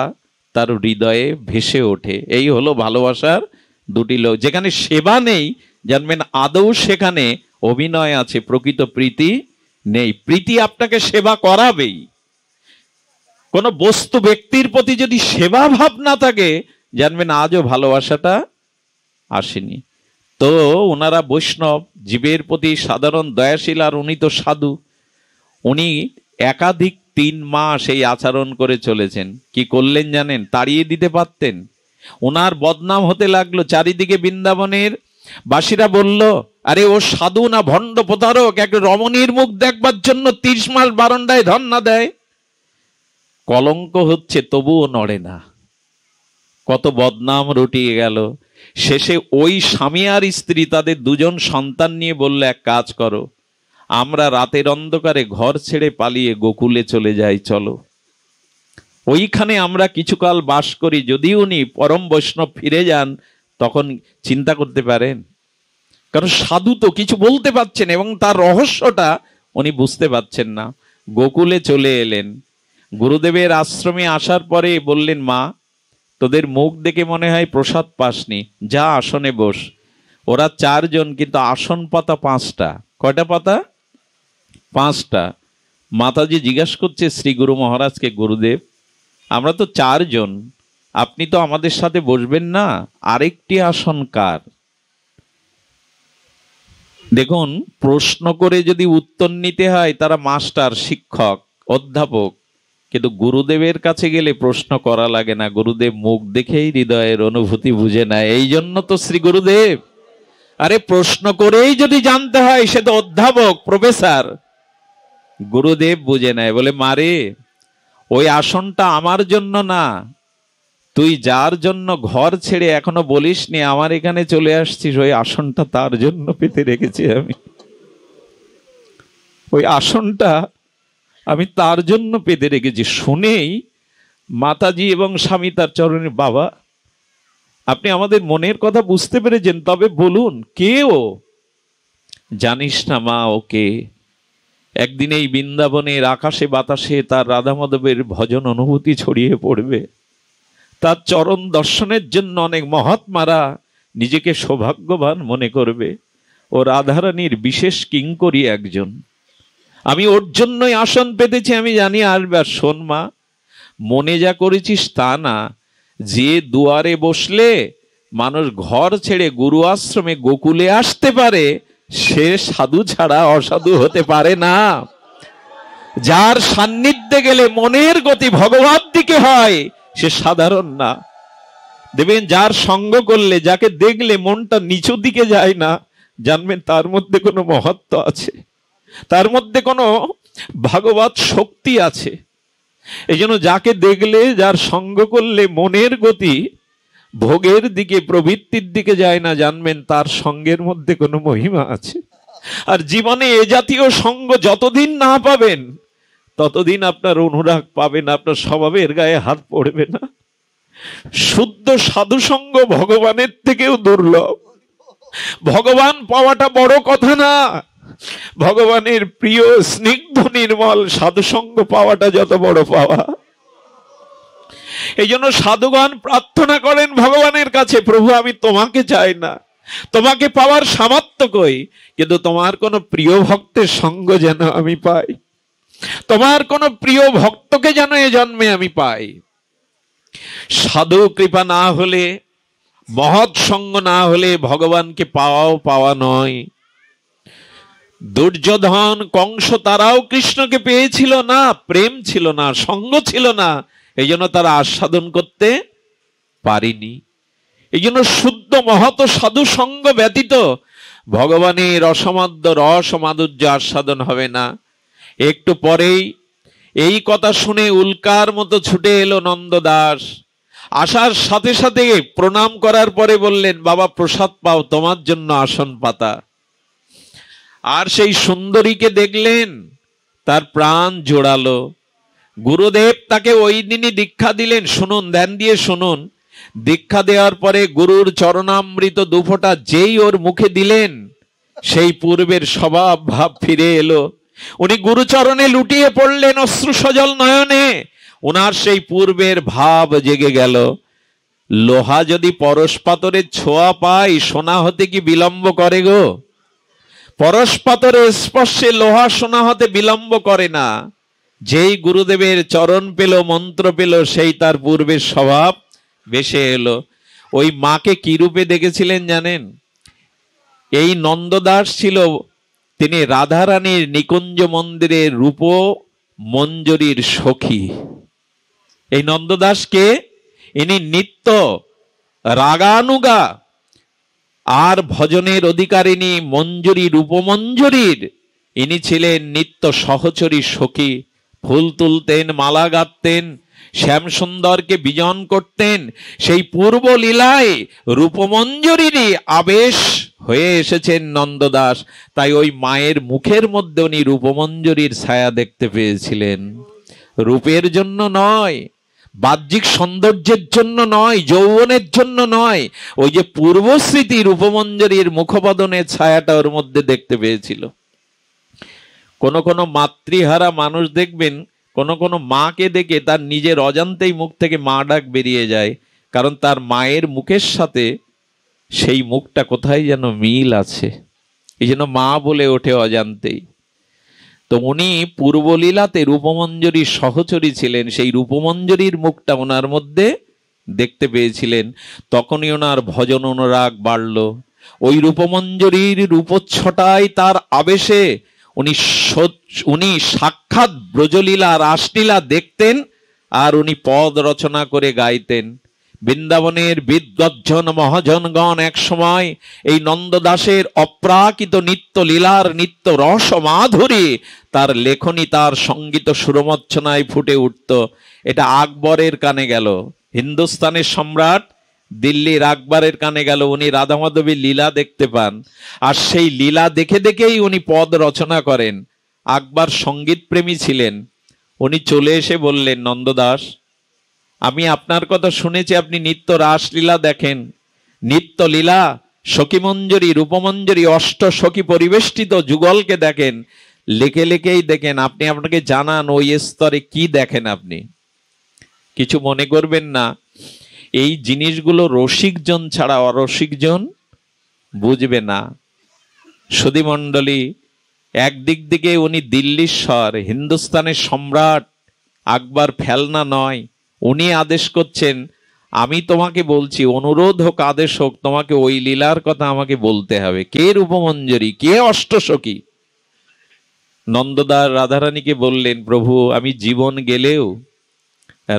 তার হৃদয়ে ভেসে ওঠে। এই হলো ভালোবাসার দুটি লোক। যেখানে সেবা নেই জানবেন আদৌ সেখানে অভিনয় আছে, প্রকৃত প্রীতি নেই। প্রীতি আপনাকে সেবা করাবেই। কোনো বস্তু ব্যক্তির প্রতি যদি সেবা ভাব না থাকে জানবেন আজও ভালোবাসাটা আসেনি। তো ওনারা বৈষ্ণব, জীবের প্রতি সাধারণ দয়াশীল, আর উনি তো সাধু। উনি একাধিক 3 মাস এই আচরণ করে চলেছেন। কি করলেন জানেন? তাড়িয়ে দিতে পারতেন। ওনার বদনাম হতে লাগলো, চারিদিকে বৃন্দাবনের বাসীরা বলল, আরে ও সাধু না ভণ্ড প্রতারক, এক রমণীর মুখ দেখবার জন্য 30 মাস বারান্দায় ধর্ণা দেয়। কলঙ্ক হচ্ছে তবুও নড়ে না। কত বদনাম রটিয়ে গেল। শেষে ওই স্বামী আর স্ত্রী তাদের 2জন সন্তান নিয়ে বলল, এক কাজ করো, আমরা রাতের অন্ধকারে ঘর ছেড়ে পালিয়ে গোকুলে চলে যাই, চলো। ওইখানে আমরা কিছুকাল বাস করি, যদি উনি পরম বৈষ্ণব ফিরে যান তখন চিন্তা করতে পারেন। কারণ সাধু তো কিছু বলতে পারছেন এবং তার রহস্যটা উনি বুঝতে পারছেন না। গোকুলে চলে এলেন। গুরুদেবের আশ্রমে আসার পরে বললেন, মা, তোদের মুখ দেখে মনে হয় প্রসাদ পাসনি, যা আসনে বস। ওরা 4 জন, কিন্তু আসন পাতা 5টা। কয়টা পাতা? 5টা। মাতাজি জিজ্ঞাসা করছে শ্রী গুরু মহারাজকে, গুরুদেব, আমরা তো 4 জন, আপনি তো আমাদের সাথে বসবেন না, আরেকটি আসন কার? দেখুন, প্রশ্ন করে যদি উত্তর নিতে হয় তারা মাস্টার, শিক্ষক, অধ্যাপক। কিন্তু গুরুদেবের কাছে গেলে প্রশ্ন করা লাগে না, গুরুদেব মুখ দেখেই হৃদয়ের অনুভূতি বুঝে নেয়। এই জন্য তো শ্রী গুরুদেব, আরে প্রশ্ন করেই যদি জানতে হয় সে তো অধ্যাপক, প্রফেসর। গুরুদেব বুঝে নেয়, বলে, মারে, ওই আসনটা আমার জন্য না, তুই যার জন্য ঘর ছেড়ে এখনো বলিসনি আমার এখানে চলে আসছিস, ওই আসনটা তার জন্য পেতে রেখেছি আমি। ওই আসনটা আমি তার জন্য পেতে রেখেছি। শুনেই মাতাজি এবং স্বামী তার চরণে, বাবা, আপনি আমাদের মনের কথা বুঝতে পেরেছেন, তবে বলুন কে ও? জানিস না মা, ওকে। একদিন এই বৃন্দাবনের আকাশে বাতাসে তার রাধা মাধবের ভজন অনুভূতি ছড়িয়ে পড়বে। তার চরণ দর্শনের জন্য অনেক মহাত্মারা নিজেকে সৌভাগ্যবান মনে করবে। ও রাধারানীর বিশেষ কিঙ্করী একজন। আমি ওর জন্যই আসন পেতেছি, আমি জানি আসবে। আর শোন মা, মনে যা করেছিস তা না, যে দুয়ারে বসলে মানুষ ঘর ছেড়ে গুরু আশ্রমে গোকুলে আসতে পারে, সে সাধু ছাড়া অসাধু হতে পারে না। যার সান্নিধ্যে গেলে মনের গতি ভগবান দিকে হয়, সে সাধারণ না। দেখবেন যার সঙ্গ করলে, যাকে দেখলে মনটা নিচু দিকে যায় না, জানবেন তার মধ্যে কোনো মহত্ব আছে, তার মধ্যে কোনো ভাগবত শক্তি আছে। এই জন্য যাকে দেখলে, যার সঙ্গ করলে মনের গতি ভোগের দিকে, প্রবৃত্তির দিকে যায় না, জানবেন তার সঙ্গের মধ্যে কোনো মহিমা আছে। আর জীবনে এ জাতীয় সঙ্গ যতদিন না পাবেন ততদিন আপনার অনুরাগ পাবেন, আপনার স্বভাবের গায়ে হাত পড়বে না। শুদ্ধ সাধু সঙ্গ ভগবানের থেকেও দুর্লভ। ভগবান পাওয়াটা বড় কথা না, ভগবানের প্রিয় স্নিগ্ধ নির্মল সাধুসঙ্গ পাওয়াটা যত বড় পাওয়া। এই জন্য সাধুগণ প্রার্থনা করেন ভগবানের কাছে, প্রভু আমি তোমাকে চাই না, তোমাকে পাওয়ার সামর্থ্য কই, কিন্তু তোমার কোন প্রিয় ভক্তের সঙ্গ যেন আমি পাই, তোমার কোন প্রিয় ভক্তকে যেন এ জন্মে আমি পাই। সাধু কৃপা না হলে, মহৎ সঙ্গ না হলে ভগবানকে পাওয়াও পাওয়া নয়। দুর্যোধন, কংস, তারাও কৃষ্ণকে পেয়েছিল না, প্রেম ছিল না, সঙ্গ ছিল না, এই জন্য তারা আস্বাদন করতে পারেনি। এই জন্য শুদ্ধ মহৎ সাধু সঙ্গ ব্যতীত ভগবানের অসমাদ্য রস মাধুর্য আস্বাদন হবে না। একটু পরেই এই কথা শুনে উল্কার মতো ছুটে এলো নন্দদাস। আসার সাথে সাথে প্রণাম করার পরে বললেন, বাবা প্রসাদ পাও, তোমার জন্য আসন পাতা। আর সেই সুন্দরীকে দেখলেন, তার প্রাণ জোড়ালো। গুরুদেব তাকে ওই দিনই দীক্ষা দিলেন। শুনুন, ধ্যান দিয়ে শুনুন। দীক্ষা দেওয়ার পরে গুরুর চরণামৃত দুফোঁটা যেই ওর মুখে দিলেন, সেই পূর্বের স্বভাব ভাব ফিরে এলো। উনি গুরুচরণে লুটিয়ে পড়লেন অশ্রু সজল নয়নে। ওনার সেই পূর্বের ভাব জেগে গেল। লোহা যদি পরশ পাথরের ছোঁয়া পায়, সোনা হতে কি বিলম্ব করে গো? পরশ পাথরের স্পর্শে লোহা সোনা হতে বিলম্ব করে না। যেই গুরুদেবের চরণ পেল, মন্ত্র পেল, সেই তার পূর্বের স্বভাব ভেসে এলো। ওই মাকে কি রূপে দেখেছিলেন জানেন? এই নন্দদাস ছিল, তিনি রাধারানীর নিকুঞ্জ মন্দিরের রূপ মঞ্জরীর সখী। এই নন্দদাসকে ইনি নিত্য রাগানুগা আর ভজনের অধিকারিণী মঞ্জুরি, রূপমঞ্জুরির ইনি ছিলেন নিত্য সহচরী সখী। ফুল তুলতেন, মালা গাঁথতেন, শ্যামসুন্দরকে বিজন করতেন। সেই পূর্ব লীলায় রূপমঞ্জুরিরই আবেশ হয়ে এসেছেন নন্দদাস। তাই ওই মায়ের মুখের মধ্যে উনি রূপমঞ্জুরির ছায়া দেখতে পেয়েছিলেন। রূপের জন্য নয়, বাহ্যিক সৌন্দর্যের জন্য নয়, যৌবনের জন্য নয়, ওই যে পূর্বস্মৃতি রূপমঞ্জরির মুখবদনের ছায়াটা ওর মধ্যে দেখতে পেয়েছিল। কোন কোন মাতৃহারা মানুষ দেখবেন, কোন কোন মাকে দেখে তার নিজের অজান্তেই মুখ থেকে মা ডাক বেরিয়ে যায়, কারণ তার মায়ের মুখের সাথে সেই মুখটা কোথায় যেন মিল আছে, এই জন্য মা বলে ওঠে অজান্তেই। তো উনি পূর্বলীলাতে রূপমঞ্জরীর সহচরী ছিলেন, সেই রূপমঞ্জরীর মুখটা ওনার মধ্যে দেখতে পেয়েছিলেন। তখনই ওনার ভজন অনুরাগ বাড়ল। ওই রূপমঞ্জরীর রূপচ্ছটায় তার আবেশে উনি সাক্ষাৎ ব্রজলীলা, রাসলীলা দেখতেন, আর উনি পদ রচনা করে গাইতেন। বৃন্দাবনের বিদ্বজ্জন মহাজনগণ এক সময় এই নন্দদাসের অপ্রাকৃত নিত্য লীলার, নিত্য রস মাধুরী, তার লেখনী, তার সঙ্গীত সুরমর্চনায় ফুটে উঠত। এটা আকবরের কানে গেল, হিন্দুস্তানের সম্রাট দিল্লির আকবরের কানে গেল। উনি রাধা মাধবীর লীলা দেখতে পান, আর সেই লীলা দেখে দেখেই উনি পদ রচনা করেন। আকবর সঙ্গীত প্রেমী ছিলেন। উনি চলে এসে বললেন, নন্দদাস, আমি আপনার কথা শুনেছি, আপনি নিত্য রাসলীলা দেখেন, নিত্য লীলা, সখীমঞ্জরী, রূপমঞ্জরী, অষ্ট সখী পরিবেষ্টিত যুগলকে দেখেন, লেখে লেখেই দেখেন। আপনি আপনাকে জানান ওই স্তরে কি দেখেন আপনি। কিছু মনে করবেন না, এই জিনিসগুলো রসিকজন ছাড়া অরসিকজন বুঝবে না। সুধীমণ্ডলী, একদিক দিকে উনি দিল্লীশ্বর, হিন্দুস্তানের সম্রাট, আকবর ফেলনা নয়। উনি আদেশ করছেন, আমি তোমাকে বলছি, অনুরোধ হোক আদেশ হোক, তোমাকে ওই লীলার কথা আমাকে বলতে হবে। কে রূপমঞ্জরী, কে অষ্টসখী? নন্দদাস রাধারানীকে বললেন, প্রভু, আমি জীবন গেলেও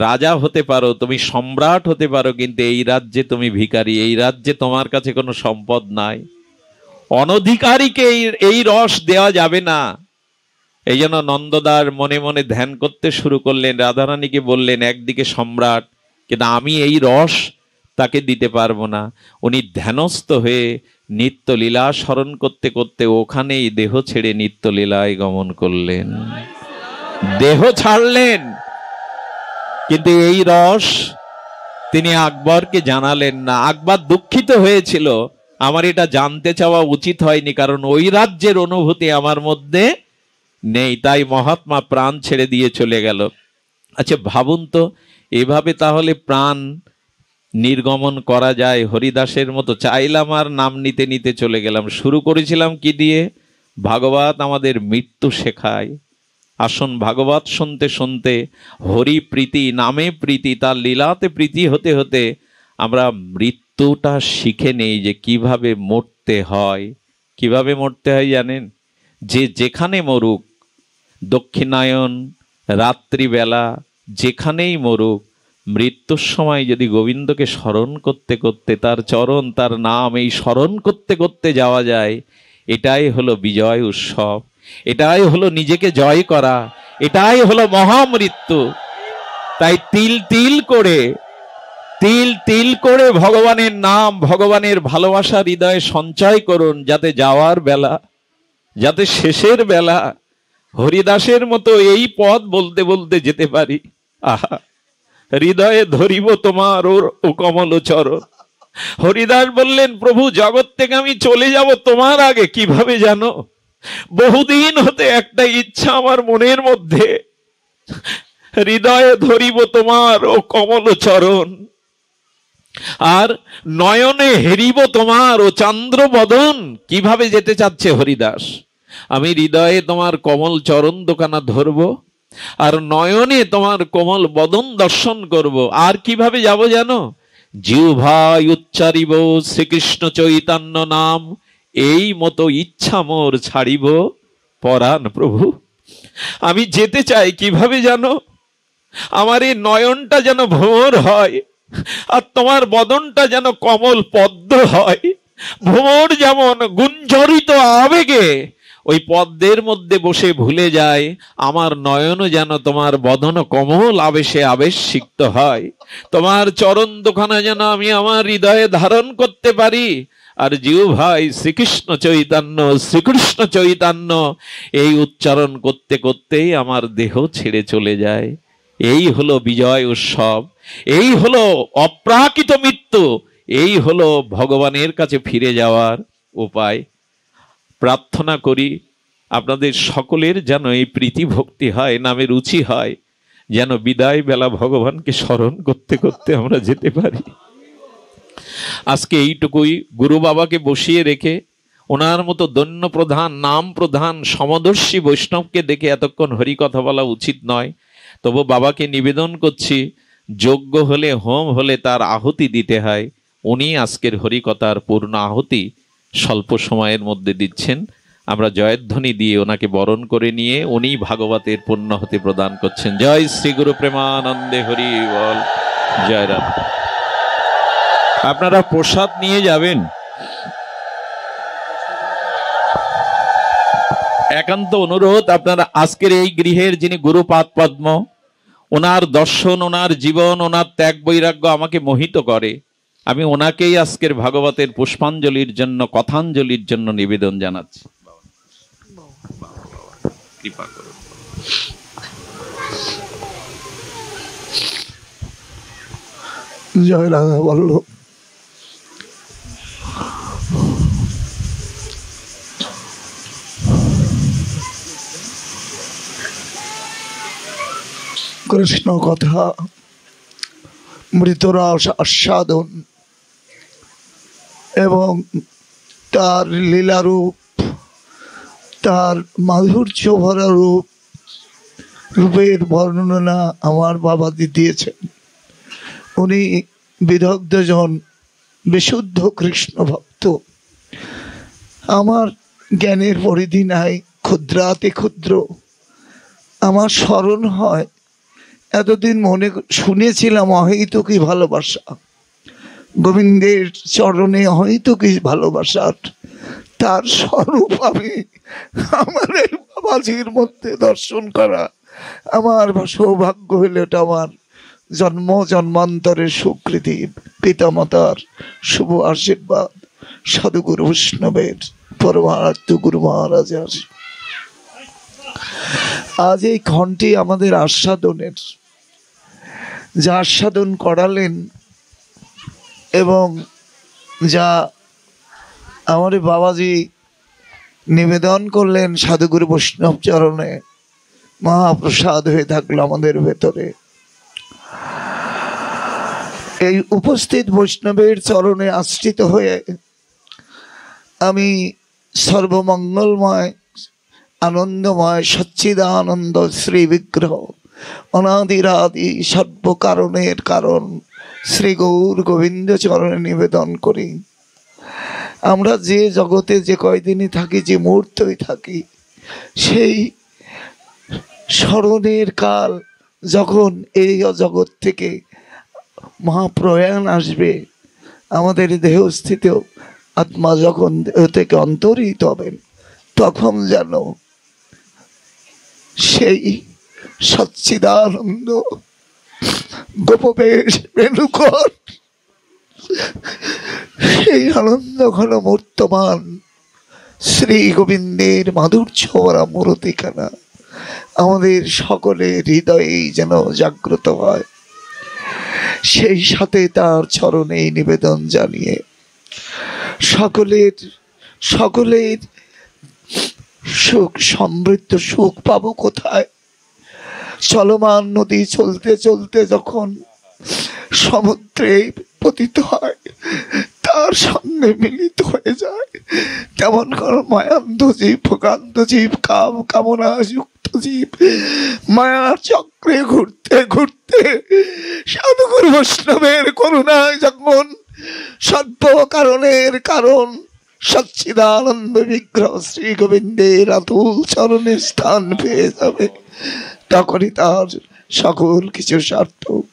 রাজা হতে পারো, তুমি সম্রাট হতে পারো, কিন্তু এই রাজ্যে তুমি ভিখারি, এই রাজ্যে তোমার কাছে কোনো সম্পদ নাই, অনধিকারীকে এই রস দেওয়া যাবে না। এই জন্য নন্দদার মনে মনে ধ্যান করতে শুরু করলেন। রাধারানীকে বললেন, একদিকে সম্রাট, কিন্তু আমি এই রস তাকে দিতে পারবো না। উনি ধ্যানস্থ হয়ে নিত্য লীলা স্মরণ করতে করতে ওখানেই দেহ ছেড়ে নিত্য লীলায় গমন করলেন। দেহ ছাড়লেন, কিন্তু এই রস তিনি আকবরকে জানালেন না। আকবর দুঃখিত হয়েছিল, আমার এটা জানতে চাওয়া উচিত হয়নি, কারণ ওই রাজ্যের অনুভূতি আমার মধ্যে নেই। তাই মহাত্মা প্রাণ ছেড়ে দিয়ে চলে গেল। আচ্ছা ভাবুন তো, এভাবে তাহলে প্রাণ নির্গমন করা যায়? হরিদাসের মতো চাইলাম আর নাম নিতে নিতে চলে গেলাম। শুরু করেছিলাম কি দিয়ে? ভাগবত আমাদের মৃত্যু শেখায়। আসুন ভাগবত শুনতে শুনতে, হরি প্রীতি, নামে প্রীতি, তার লীলাতে প্রীতি হতে হতে আমরা মৃত্যুটা শিখে নেই, যে কিভাবে মরতে হয়। কিভাবে মরতে হয় জানেন? যে যেখানে মরুক, দক্ষিণায়ন, রাত্রিবেলা, যেখানেই মরুক, মৃত্যুর সময় যদি গোবিন্দকে স্মরণ করতে করতে, তার চরণ, তার নাম এই স্মরণ করতে করতে যাওয়া যায়, এটাই হলো বিজয় উৎসব, এটাই হলো নিজেকে জয় করা, এটাই হলো মহামৃত্যু। তাই তিল তিল করে ভগবানের নাম, ভগবানের ভালোবাসা হৃদয়ে সঞ্চয় করুন, যাতে যাওয়ার বেলা, যাতে শেষের বেলা হরিদাসের মতো এই পদ বলতে বলতে যেতে পারি। আহা, হৃদয়ে ধরিব তোমার ও কমল চরণ। হরিদাস বললেন, প্রভু জগৎ থেকে আমি চলে যাব তোমার আগে কিভাবে জানো? বহুদিন হতে একটা ইচ্ছা আমার মনের মধ্যে, হৃদয়ে ধরিব তোমার ও কমল চরণ, আর নয়নে হেরিব তোমার ও চন্দ্র বদন। কিভাবে যেতে চাচ্ছে হরিদাস? আমি হৃদয়ে তোমার কমল চরণ দোকানা ধরবো, আর নয়নে তোমার কোমল বদন দর্শন করব। আর কিভাবে যাব জানো? জিহ্বায় উচ্চারিব শ্রীকৃষ্ণ চৈতন্য নাম, এই মতো ইচ্ছা মোর ছাড়িব পরাণ প্রভু। আমি যেতে চাই কিভাবে জানো? আমার এই নয়নটা যেন ভ্রমর হয়, আর তোমার বদনটা যেন কমল পদ্ম হয়। ভ্রমর যেমন গুঞ্জরিত আবেগে ওই পদ্মের মধ্যে বসে ভুলে যায়, আমার নয়নও যেন তোমার বদন কমল আবেশে আবেশিক্ত হয়। তোমার চরণ দোকানা যেন আমি আমার হৃদয়ে ধারণ করতে পারি। আর জিহ্বায় শ্রীকৃষ্ণ চৈতন্য, শ্রীকৃষ্ণ চৈতন্য এই উচ্চারণ করতে করতেই আমার দেহ ছেড়ে চলে যায়। এই হলো বিজয় উৎসব, এই হলো অপ্রাকৃত মৃত্যু, এই হলো ভগবানের কাছে ফিরে যাওয়ার উপায়। প্রার্থনা করি আপনাদের সকলের যেন এই প্রীতি ভক্তি হয়, নামে রুচি হয়, যেন বিদায় বেলা ভগবানকে স্মরণ করতে করতে আমরা যেতে পারি। আজকে এইটুকুই। গুরু বাবাকে বসিয়ে রেখে ওনার মতো দৈন্য প্রধান, নাম প্রধান, সমদর্শী বৈষ্ণবকে দেখে এতক্ষণ হরি কথা বলা উচিত নয়। তবু বাবাকে নিবেদন করছি, যোগ্য হলে, হোম হলে তার আহুতি দিতে হয়। উনি আজকের হরিকথার পূর্ণ আহুতি স্বল্প সময়ের মধ্যে দিচ্ছেন। আমরা জয়ধ্বনি দিয়ে ওনাকে বরণ করে নিয়ে উনি ভাগবতের পূর্ণ হতে প্রদান করছেন। জয় শ্রী গুরু প্রেমানন্দে হরি বল। জয় রাম। আপনারা প্রসাদ নিয়ে যাবেন। একান্ত অনুরোধ, আপনারা আজকের এই গৃহের যিনি গুরুপাদ পদ্ম, ওনার দর্শন, ওনার জীবন, ওনার ত্যাগ বৈরাগ্য আমাকে মোহিত করে। আমি ওনাকেই আজকের ভাগবতের পুষ্পাঞ্জলির জন্য, কথাঞ্জলির জন্য নিবেদন জানাচ্ছি। কৃপা করুন। জয় রাধা বল্লভ। কৃষ্ণ কথা, মৃতরস আস্বাদন এবং তার লীলারূপ, তার মাধুর্য ভরা রূপের বর্ণনা আমার বাবা দিয়েছেন। উনি বিদগ্ধজন, বিশুদ্ধ কৃষ্ণ ভক্ত। আমার জ্ঞানের পরিধি নাই, ক্ষুদ্রাতি ক্ষুদ্র। আমার স্মরণ হয়, এতদিন মনে শুনেছিলাম অহেতুকী ভালোবাসা, গোবিন্দের চরণে অহেতুকী ভালোবাসার তার স্বরূপ আমি আমার এই বাবাজির মধ্যে দর্শন করা আমার সৌভাগ্য হইলে এটা আমার জন্ম জন্মান্তরের স্বীকৃতি, পিতামাতার শুভ আশীর্বাদ, সাধুগুরু বৈষ্ণবের পরমারাধ্য গুরু মহারাজার। আজ এই ক্ষণটি আমাদের আস্বাদনের, যা আস্বাদন করালেন এবং যা আমার বাবাজি নিবেদন করলেন সাধুগুরু বৈষ্ণব চরণে, মহাপ্রসাদ হয়ে থাকলো আমাদের ভেতরে। এই উপস্থিত বৈষ্ণবের চরণে আশ্রিত হয়ে আমি সর্বমঙ্গলময়, আনন্দময়, সচ্চিদানন্দ শ্রী বিগ্রহ, অনাদিরাদি সর্বকারণের কারণ শ্রী গৌর গোবিন্দ চরণে নিবেদন করি। আমরা যে জগতে যে কয়দিনই থাকি, যে মুহূর্তই থাকি, সেই স্মরণের কাল যখন এই জগৎ থেকে মহাপ্রয়াণ আসবে, আমাদের দেহস্থিত আত্মা যখন দেহ থেকে অন্তরিত হবেন, তখন যেন সেই সচ্চিদানন্দ গোপবেশ বেণুকর সেই আনন্দ ঘন মূর্তমান শ্রী গোবিন্দের মাধুর্য ভরা মূর্তিখানা আমাদের সকলের হৃদয়েই যেন জাগ্রত হয়, সেই সাথে তার চরণে নিবেদন জানিয়ে সকলের সকলের সুখ সমৃদ্ধ সুখ পাবো কোথায়? চলমান নদী চলতে চলতে যখন সমুদ্রে পতিত হয়, তার সঙ্গে মিলিত হয়ে যায়, তেমন কোন মায়ান্ধ জীব, ভোগান্ধ জীব, কাম কামনা যুক্ত জীব মায়ার চক্রে ঘুরতে ঘুরতে সাধুগুরু বৈষ্ণবের করুণায় যখন সর্ব কারণের কারণ সচ্চিদানন্দ বিগ্রহ শ্রী গোবিন্দের আতুল চরণে স্থান পেয়ে যাবে, তখনই তার সকল কিছু সার্থক।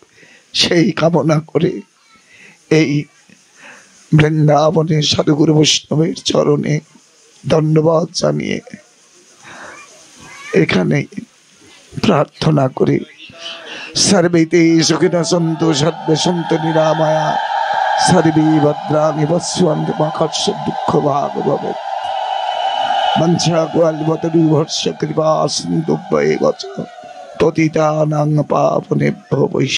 সেই কামনা করে এই বৃন্দাবনে সাধুগুরু বৈষ্ণবের চরণে ধন্যবাদ জানিয়ে এখানে প্রার্থনা করি, সর্বেতে সুখিনঃ সন্তু সর্বে সন্তু নিরাময়া সর্বে ভদ্রাণি পশ্যন্তু মা কশ্চিৎ দুঃখ ভাগ ভবেৎ। মঞ্চা কল্পতরুভর্ষ কৃপা সিন্ধুভ্যেব চ পতিতানাং পাবনেভ্যো বৈষ্ণবেভ্যো